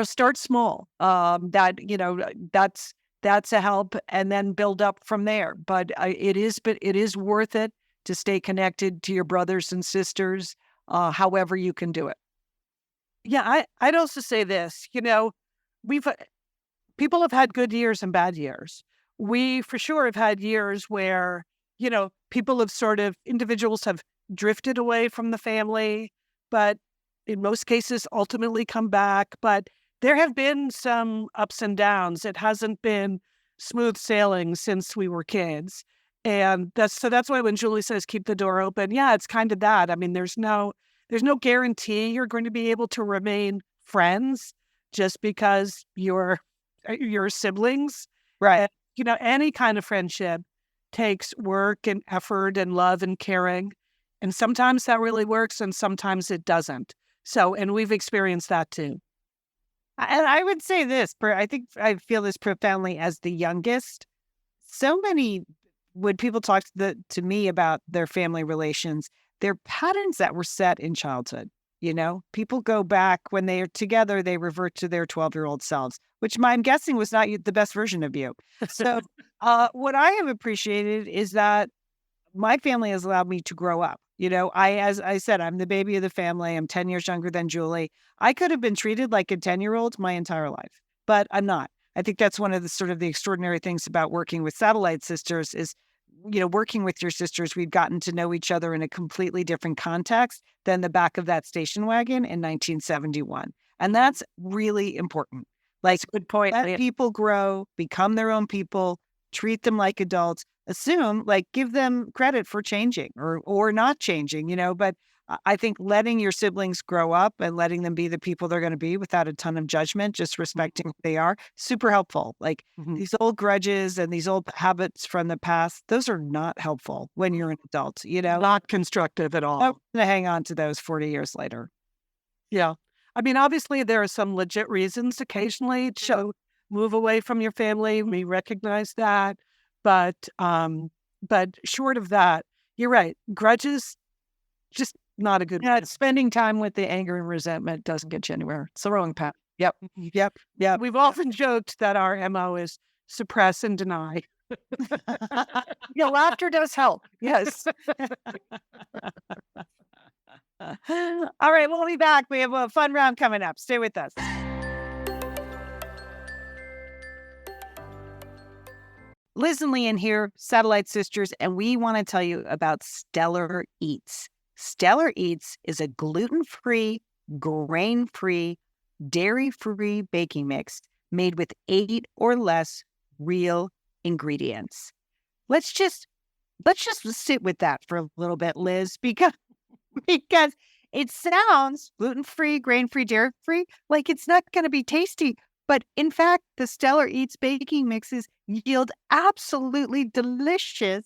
start small. That's a help, and then build up from there. But it is worth it to stay connected to your brothers and sisters, however you can do it. Yeah, I'd also say this. We've people have had good years and bad years. We for sure have had years where people have individuals have drifted away from the family, but in most cases ultimately come back. But there have been some ups and downs. It hasn't been smooth sailing since we were kids. And that's why when Julie says keep the door open, yeah, it's kind of that. I mean, there's no guarantee you're going to be able to remain friends just because you're siblings. Right. Any kind of friendship takes work and effort and love and caring. And sometimes that really works and sometimes it doesn't. So, and we've experienced that too. And I would say this, I think I feel this profoundly as the youngest. So many, when people talk to me about their family relations, they're patterns that were set in childhood. People go back when they are together, they revert to their 12-year-old selves, which I'm guessing was not the best version of you. So what I have appreciated is that my family has allowed me to grow up. As I said, I'm the baby of the family. I'm 10 years younger than Julie. I could have been treated like a 10-year-old my entire life, but I'm not. I think that's one of the extraordinary things about working with Satellite Sisters is, working with your sisters, we've gotten to know each other in a completely different context than the back of that station wagon in 1971. And that's really important. That's a good point. Let people grow, become their own people, treat them like adults, give them credit for changing or not changing, but I think letting your siblings grow up and letting them be the people they're going to be without a ton of judgment, just respecting who they are, super helpful. These old grudges and these old habits from the past, those are not helpful when you're an adult, Not constructive at all. I'm going to hang on to those 40 years later. Yeah. I mean, obviously there are some legit reasons occasionally to move away from your family. We recognize that. But short of that, you're right. Grudges, just not a good. Yeah, spending time with the anger and resentment doesn't get you anywhere. It's the wrong path. Yep. We've often joked that our MO is suppress and deny. Laughter does help. Yes. All right, we'll be back. We have a fun round coming up. Stay with us. Liz and Leanne here, Satellite Sisters, and we want to tell you about Stellar Eats. Stellar Eats is a gluten-free, grain-free, dairy-free baking mix made with 8 or less real ingredients. Let's just sit with that for a little bit, Liz, because it sounds gluten-free, grain-free, dairy-free, like it's not going to be tasty. But in fact, the Stellar Eats baking mixes yield absolutely delicious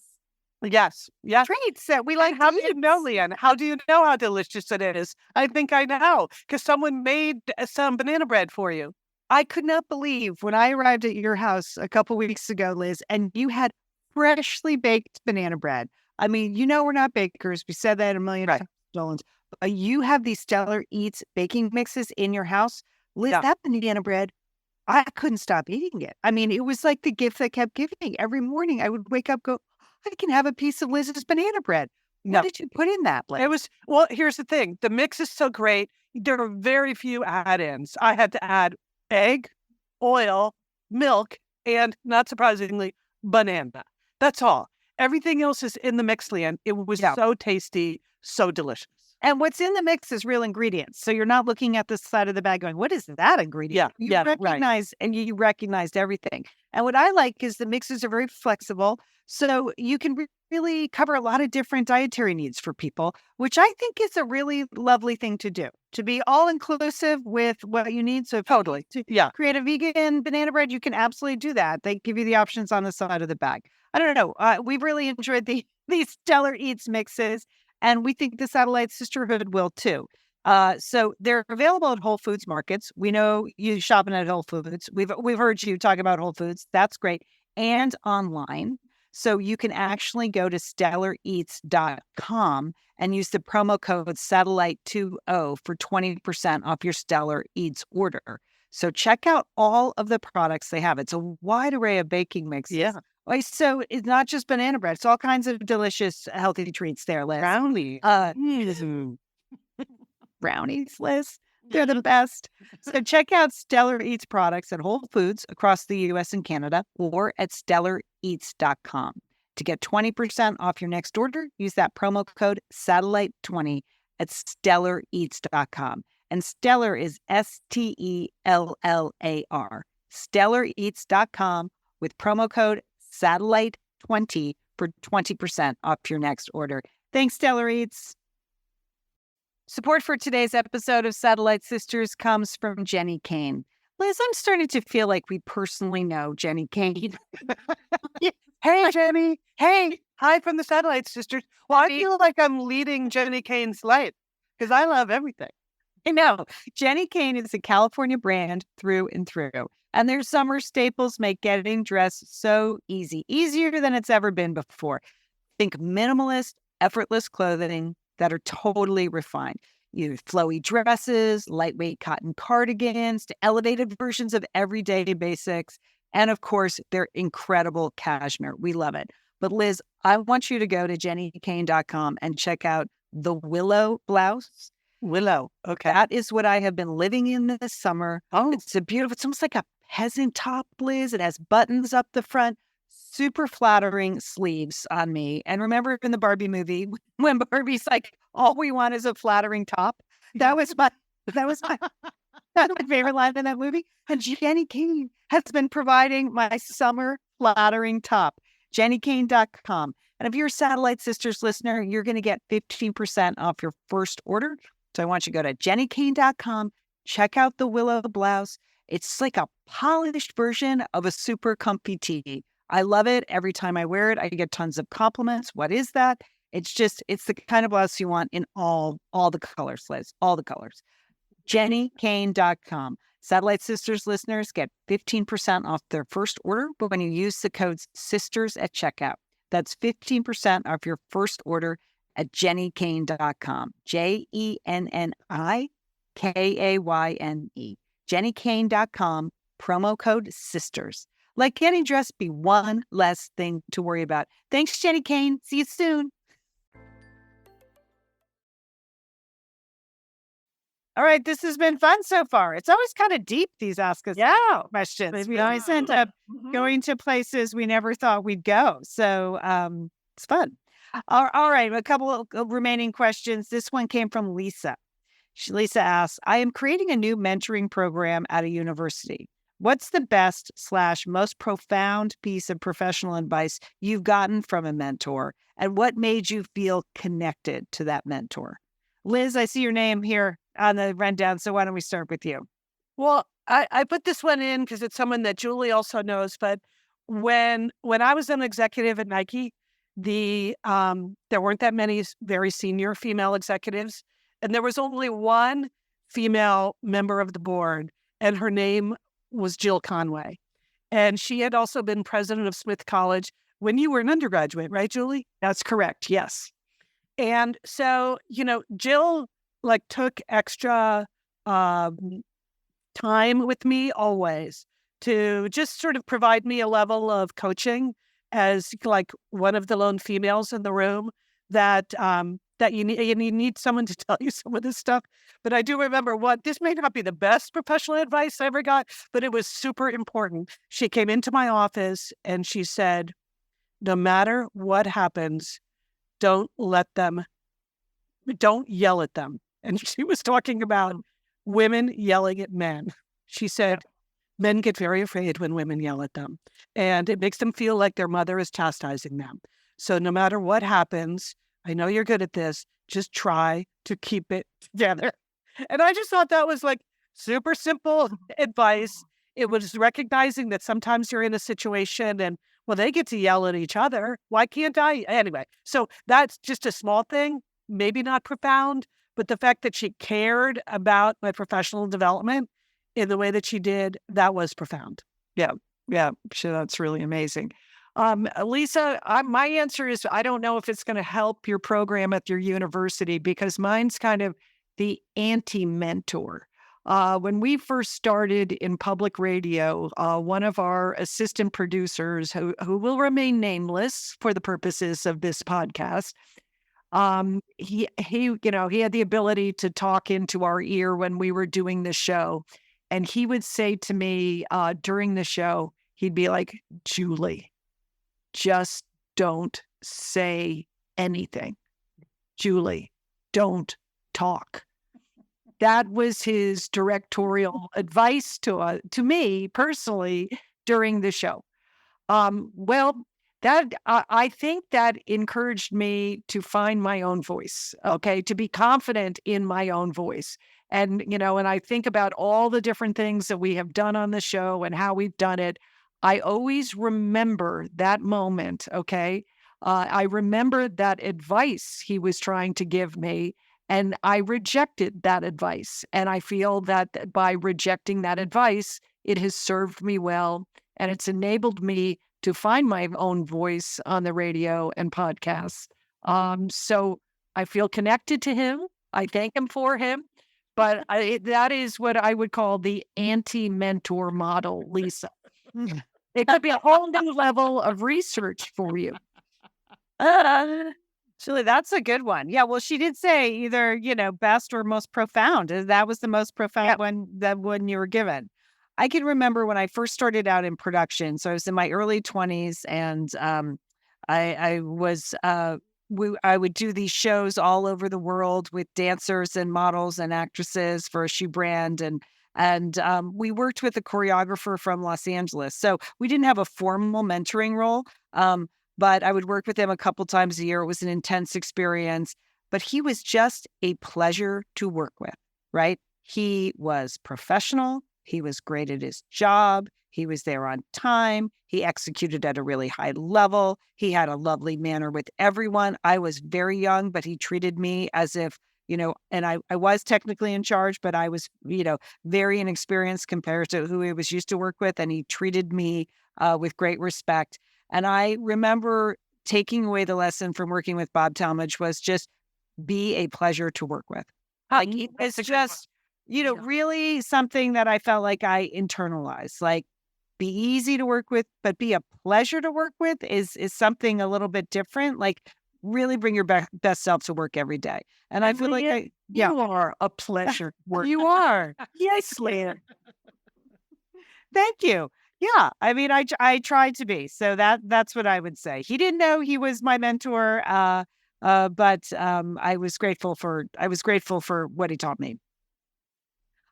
treats that we like. How do you know, Leanne? How do you know how delicious it is? I think I know because someone made some banana bread for you. I could not believe when I arrived at your house a couple weeks ago, Liz, and you had freshly baked banana bread. I mean, we're not bakers. We said that a million times. But you have these Stellar Eats baking mixes in your house. Liz, that banana bread, I couldn't stop eating it. I mean, it was like the gift that kept giving. Every morning I would wake up, go, I can have a piece of Liz's banana bread. What did you put in that, Liz? Here's the thing. The mix is so great. There are very few add-ins. I had to add egg, oil, milk, and not surprisingly, banana. That's all. Everything else is in the mix, Leanne. It was so tasty, so delicious. And what's in the mix is real ingredients. So you're not looking at the side of the bag going, what is that ingredient? Yeah, yeah, right. recognize and you recognized everything. And what I like is the mixes are very flexible. So you can really cover a lot of different dietary needs for people, which I think is a really lovely thing to do, to be all inclusive with what you need. So if Totally. to Yeah. create a vegan banana bread, you can absolutely do that. They give you the options on the side of the bag. I don't know. We've really enjoyed these Stellar Eats mixes, and we think the Satellite Sisterhood will too. So they're available at Whole Foods markets. We know you shopping at Whole Foods. We've heard you talk about Whole Foods. That's great. And online. So you can actually go to stellareats.com and use the promo code satellite20 for 20% off your Stellar Eats order. So check out all of the products they have. It's a wide array of baking mixes. Yeah. So it's not just banana bread. It's all kinds of delicious, healthy treats there, Liz. Brownie. Brownies, Liz. They're the best. So check out Stellar Eats products at Whole Foods across the U.S. and Canada or at stellareats.com. To get 20% off your next order, use that promo code satellite20 at stellareats.com. And Stellar is STELLAR. Stellareats.com with promo code satellite20 for 20% off your next order. Thanks, Stellar Eats. Support for today's episode of Satellite Sisters comes from Jenny Kane. Liz, I'm starting to feel like we personally know Jenny Kane. Hey, Jenny. Hey, hi from the Satellite Sisters. Well, I feel like I'm leading Jenny Kane's life because I love everything. I know. Jenny Kane is a California brand through and through. And their summer staples make getting dressed so easy, easier than it's ever been before. Think minimalist, effortless clothing that are totally refined. Either flowy dresses, lightweight cotton cardigans, to elevated versions of everyday basics. And of course, their incredible cashmere. We love it. But Liz, I want you to go to jennykane.com and check out the Willow blouse. Willow. Okay. That is what I have been living in this summer. Oh, It's almost like a peasant top, Liz. It has buttons up the front, super flattering sleeves on me. And remember in the Barbie movie when Barbie's like, all we want is a flattering top? That was my that's my favorite line in that movie. And Jenny Kane has been providing my summer flattering top. jennykane.com. And if you're a Satellite Sisters listener, you're going to get 15% off your first order. So I want you to go to jennykane.com, check out the Willow blouse. It's like a polished version of a super comfy tee. I love it. Every time I wear it, I get tons of compliments. What is that? It's the kind of blouse you want in all the colors, Liz, all the colors. jennykane.com. Satellite Sisters listeners get 15% off their first order, but when you use the code SISTERS at checkout, that's 15% off your first order at jennykane.com. JENNIKAYNE. jennykane.com, promo code SISTERS. Let getting dressed be one less thing to worry about. Thanks, Jenny Kane. See you soon. All right, this has been fun so far. It's always kind of deep, these Ask Us questions. We always end up going to places we never thought we'd go. So it's fun. All right, a couple of remaining questions. This one came from Lisa. Lisa asks, I am creating a new mentoring program at a university. What's the best / most profound piece of professional advice you've gotten from a mentor? And what made you feel connected to that mentor? Liz, I see your name here on the rundown, so why don't we start with you? Well, I put this one in because it's someone that Julie also knows. But when I was an executive at Nike, there weren't that many very senior female executives, and there was only one female member of the board, and her name was Jill Conway. And she had also been president of Smith College when you were an undergraduate, right, Julie? That's correct. Yes. And so, Jill took extra time with me always to just sort of provide me a level of coaching as one of the lone females in the room that you need someone to tell you some of this stuff. But I do remember this may not be the best professional advice I ever got, but it was super important. She came into my office and she said, no matter what happens, don't let them don't yell at them. And she was talking about women yelling at men. She said, men get very afraid when women yell at them, and it makes them feel like their mother is chastising them. So no matter what happens, I know you're good at this, just try to keep it together. And I just thought that was like super simple advice. It was recognizing that sometimes you're in a situation and, well, they get to yell at each other. Why can't I? Anyway, so that's just a small thing, maybe not profound, but the fact that she cared about my professional development in the way that she did, that was profound. Yeah, sure, that's really amazing. Lisa, my answer is I don't know if it's going to help your program at your university because mine's kind of the anti-mentor. When we first started in public radio, one of our assistant producers, who will remain nameless for the purposes of this podcast, he had the ability to talk into our ear when we were doing the show, and he would say to me during the show, he'd be like, "Julie, just don't say anything. Julie, don't talk." That was his directorial advice to me personally during the show. I think that encouraged me to find my own voice, okay, to be confident in my own voice. And, and I think about all the different things that we have done on the show and how we've done it. I always remember that moment, okay? I remember that advice he was trying to give me, and I rejected that advice. And I feel that by rejecting that advice, it has served me well, and it's enabled me to find my own voice on the radio and podcasts. So I feel connected to him. I thank him for him. But that is what I would call the anti-mentor model, Lisa. It could be a whole new level of research for you. Julie, that's a good one. Yeah, well, she did say either, best or most profound. That was the most profound one, that one you were given. I can remember when I first started out in production. So I was in my early 20s, and I would do these shows all over the world with dancers and models and actresses for a shoe brand, and we worked with a choreographer from Los Angeles. So we didn't have a formal mentoring role, but I would work with him a couple times a year. It was an intense experience, but he was just a pleasure to work with, right? He was professional. He was great at his job. He was there on time. He executed at a really high level. He had a lovely manner with everyone. I was very young, but he treated me as if, and I was technically in charge, but I was, very inexperienced compared to who he was used to work with. And he treated me with great respect. And I remember taking away the lesson from working with Bob Talmadge was just be a pleasure to work with. Like, it's just, really something that I felt like I internalized, like be easy to work with, but be a pleasure to work with is something a little bit different. Like really bring your best self to work every day. And I feel like you are a pleasure. You are. Yes, Lynn. Thank you. Yeah, I mean, I tried to be. So that's what I would say. He didn't know he was my mentor, but I was grateful for what he taught me.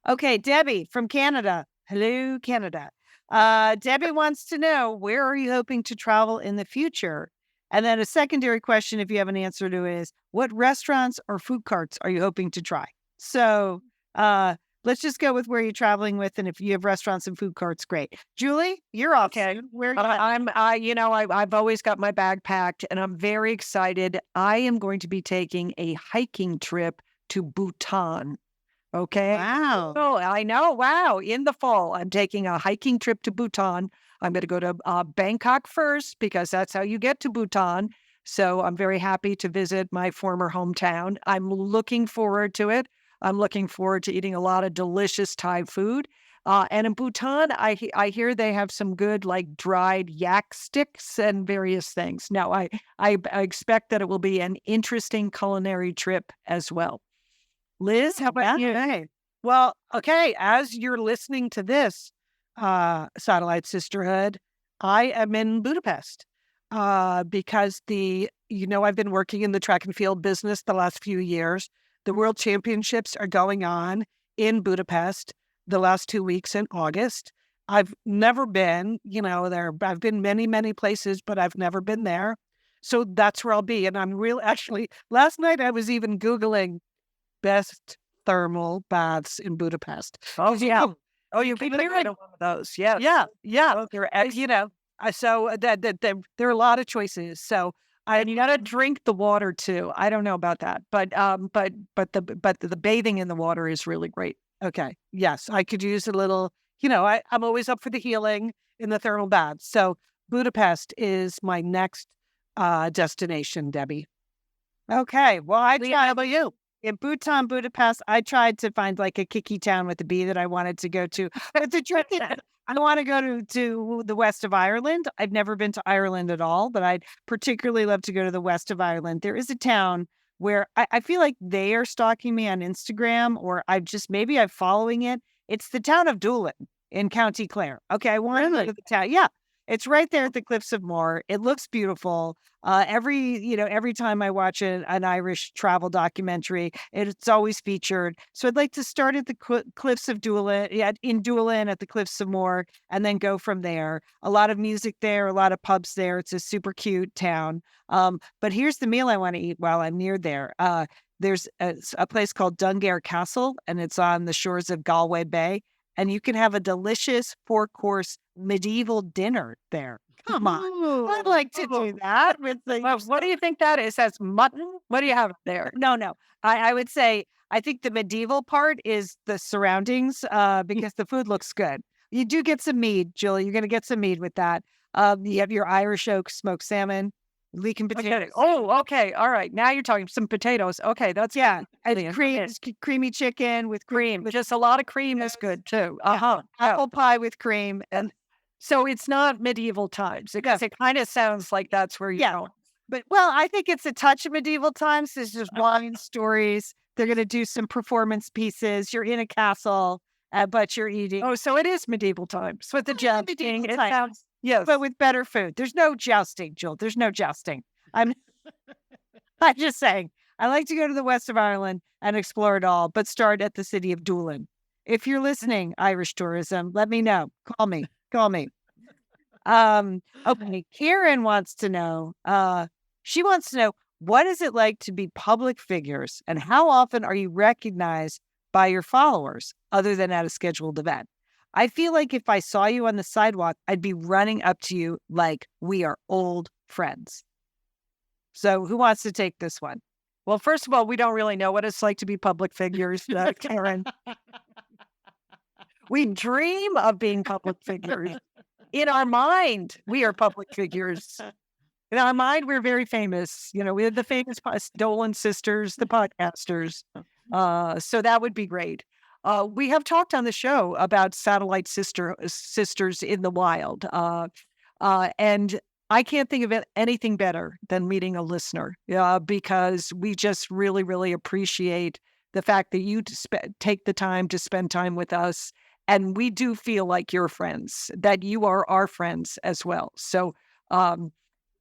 Okay, Debbie from Canada. Hello, Canada. Debbie wants to know, where are you hoping to travel in the future? And then a secondary question, if you have an answer to, is what restaurants or food carts are you hoping to try? So let's just go with where you're traveling with, and if you have restaurants and food carts, great. Julie, you're off. Okay. Where are you I've always got my bag packed, and I'm very excited. I am going to be taking a hiking trip to Bhutan. Okay. Wow. Oh, I know. Wow. In the fall, I'm taking a hiking trip to Bhutan. I'm going to go to Bangkok first because that's how you get to Bhutan. So I'm very happy to visit my former hometown. I'm looking forward to it. I'm looking forward to eating a lot of delicious Thai food. And in Bhutan, I hear they have some good like dried yak sticks and various things. Now, I expect that it will be an interesting culinary trip as well. Liz, how about you? Okay. Well, okay. As you're listening to this, Satellite Sisterhood, I am in Budapest because the I've been working in the track and field business the last few years. The World Championships are going on in Budapest the last 2 weeks in August. I've never been, there. I've been many, many places, but I've never been there. So that's where I'll be. And I'm actually, last night I was even Googling best thermal baths in Budapest. Oh, yeah. Oh, you can can be be right right. on one of those. Yeah. Yeah. Oh, they're So there are a lot of choices. So and you got to drink the water too. I don't know about that, but the bathing in the water is really great. okay, yes, I could use a little. I'm always up for the healing in the thermal baths. So Budapest is my next destination, Debbie. Okay. Well, How about you? in Bhutan, Budapest, I tried to find like a kiki town with a bee that I wanted to go to. But the trick is, I want to go to the west of Ireland. I've never been to Ireland at all, but I'd particularly love to go to the west of Ireland. There is a town where I feel like they are stalking me on Instagram, or maybe I'm following it. It's the town of Doolin in County Clare. Okay, I want to go to the town. Yeah, it's right there at the Cliffs of Moher. It looks beautiful. Every time I watch an Irish travel documentary, it's always featured. So I'd like to start at the Cliffs of Doolin, in Doolin at the Cliffs of Moher, and then go from there. A lot of music there, a lot of pubs there. It's a super cute town. But here's the meal I want to eat while I'm near there. There's a place called Dungair Castle, and it's on the shores of Galway Bay. And you can have a delicious 4-course medieval dinner there. Come on. I'd like to do that with the. Well, what do you think that is? That's mutton? What do you have there? No. I would say, I think the medieval part is the surroundings because the food looks good. You do get some mead, Julie. You're going to get some mead with that. You have your Irish oak smoked salmon, leek and potatoes. Oh, okay. All right. Now you're talking some potatoes. Okay, that's Yeah. brilliant. Creamy chicken with Cream. Just a lot of cream is good too. Uh-huh. apple pie with cream. And So it's not medieval times because it kind of sounds like that's where Yeah. know. But I think it's a touch of medieval times. There's just wine stories. They're going to do some performance pieces. You're in a castle, but you're eating. Oh, so it is medieval times with the jousting. medieval It times. sounds yes. But with better food. There's no jousting, Jill. There's no jousting. I'm just saying, I like to go to the west of Ireland and explore it all, but start at the city of Doolin. If you're listening, Irish tourism, let me know. Call me. Okay. Karen wants to know, what is it like to be public figures and how often are you recognized by your followers other than at a scheduled event? I feel like if I saw you on the sidewalk, I'd be running up to you like we are old friends. So who wants to take this one? Well, first of all, we don't really know what it's like to be public figures, Karen. We dream of being public figures. In our mind, we are public figures. In our mind, we're very famous. We're the famous Dolan sisters, the podcasters. So that would be great. We have talked on the show about satellite sisters in the wild. And I can't think of anything better than meeting a listener because we just really, really appreciate the fact that you take the time to spend time with us. And we do feel like you're friends, that you are our friends as well. So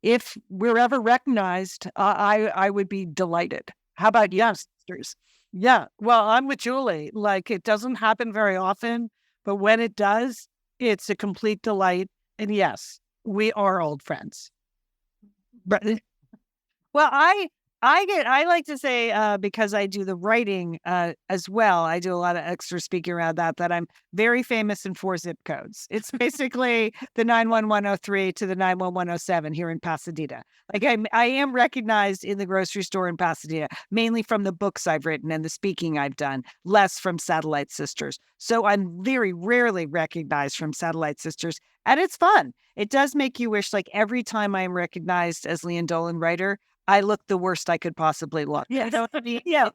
if we're ever recognized, I would be delighted. How about you, sisters? Yeah, well, I'm with Julie. Like, it doesn't happen very often, but when it does, it's a complete delight. And yes, we are old friends. Well, I like to say, because I do the writing as well, I do a lot of extra speaking around that I'm very famous in 4 zip codes. It's basically the 91103 to the 91107 here in Pasadena. Like I am recognized in the grocery store in Pasadena, mainly from the books I've written and the speaking I've done, less from Satellite Sisters. So I'm very rarely recognized from Satellite Sisters, and it's fun. It does make you wish, like every time I am recognized as Lian Dolan writer, I look the worst I could possibly look. Yeah. You know what I mean? Yeah.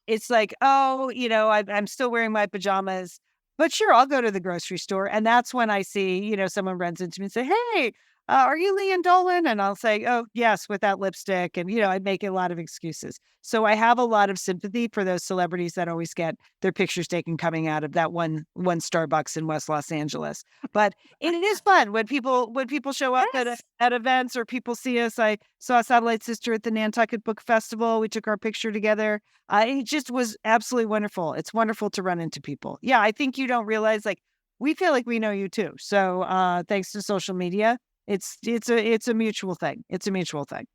It's like, I'm still wearing my pajamas, but sure, I'll go to the grocery store. And that's when I see, someone runs into me and say, hey, are you Leanne Dolan? And I'll say, oh, yes, with that lipstick. And, I make a lot of excuses. So I have a lot of sympathy for those celebrities that always get their pictures taken coming out of that one Starbucks in West Los Angeles. But it is fun when people show up at events or people see us. I saw Satellite Sister at the Nantucket Book Festival. We took our picture together. It just was absolutely wonderful. It's wonderful to run into people. Yeah, I think you don't realize, like, we feel like we know you too. So thanks to social media, it's a mutual thing. It's a mutual thing.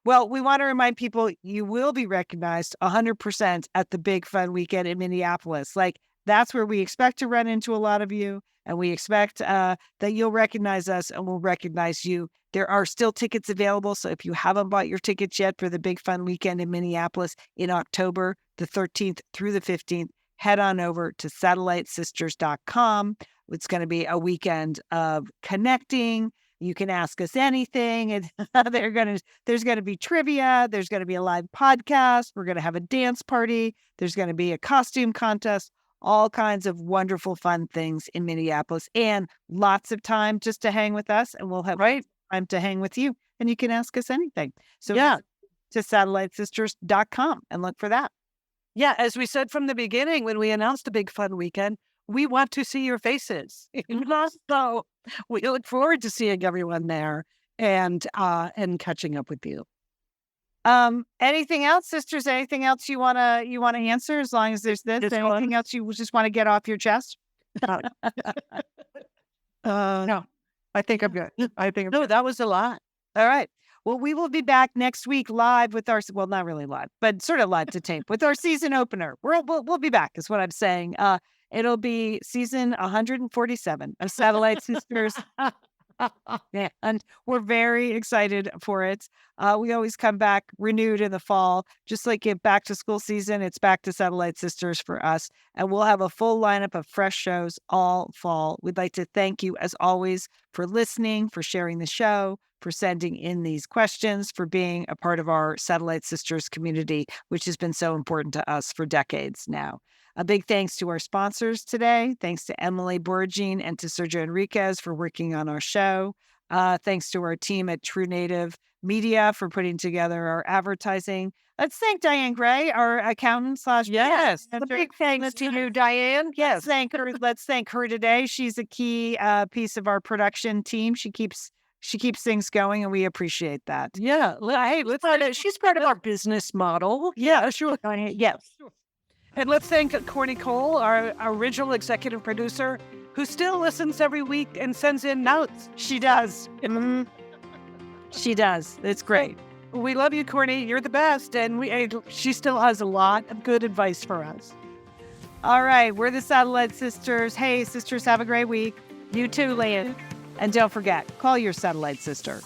Well, we want to remind people you will be recognized 100% at the Big Fun Weekend in Minneapolis. Like, that's where we expect to run into a lot of you, and we expect that you'll recognize us and we'll recognize you. There are still tickets available, so if you haven't bought your tickets yet for the Big Fun Weekend in Minneapolis in October the 13th through the 15th, head on over to satellitesisters.com. It's going to be a weekend of connecting. You can ask us anything. And there's going to be trivia. There's going to be a live podcast. We're going to have a dance party. There's going to be a costume contest, all kinds of wonderful, fun things in Minneapolis, and lots of time just to hang with us. And we'll have time to hang with you. And you can ask us anything. So to satellitesisters.com and look for that. Yeah, as we said from the beginning, when we announced the Big Fun Weekend, we want to see your faces. So we look forward to seeing everyone there and catching up with you. Anything else, sisters? Anything else you wanna answer? As long as there's this, anything else you just want to get off your chest? No, I think I'm good. No, that was a lot. All right. Well, we will be back next week live with our, well, not really live, but sort of live to tape with our season opener. We'll be back is what I'm saying. It'll be season 147 of Satellite Sisters. Yeah, and we're very excited for it. We always come back renewed in the fall, just like it back to school season. It's back to Satellite Sisters for us, and we'll have a full lineup of fresh shows all fall. We'd like to thank you, as always, for listening, for sharing the show, for sending in these questions, for being a part of our Satellite Sisters community, which has been so important to us for decades now. A big thanks to our sponsors today. Thanks to Emily Borgine and to Sergio Enriquez for working on our show. Thanks to our team at True Native Media for putting together our advertising. Let's thank Diane Gray, our accountant / Yes, the big thanks to you, Diane. Yes, let's thank her today. She's a key piece of our production team. She keeps things going, and we appreciate that. Yeah. Hey, she's part of our business model. Yeah, sure. Yes. And let's thank Corny Cole, our original executive producer, who still listens every week and sends in notes. She does. She does. It's great. We love you, Corny. You're the best. And she still has a lot of good advice for us. All right. We're the Satellite Sisters. Hey, sisters, have a great week. You too, Leanne. And don't forget, call your satellite sister.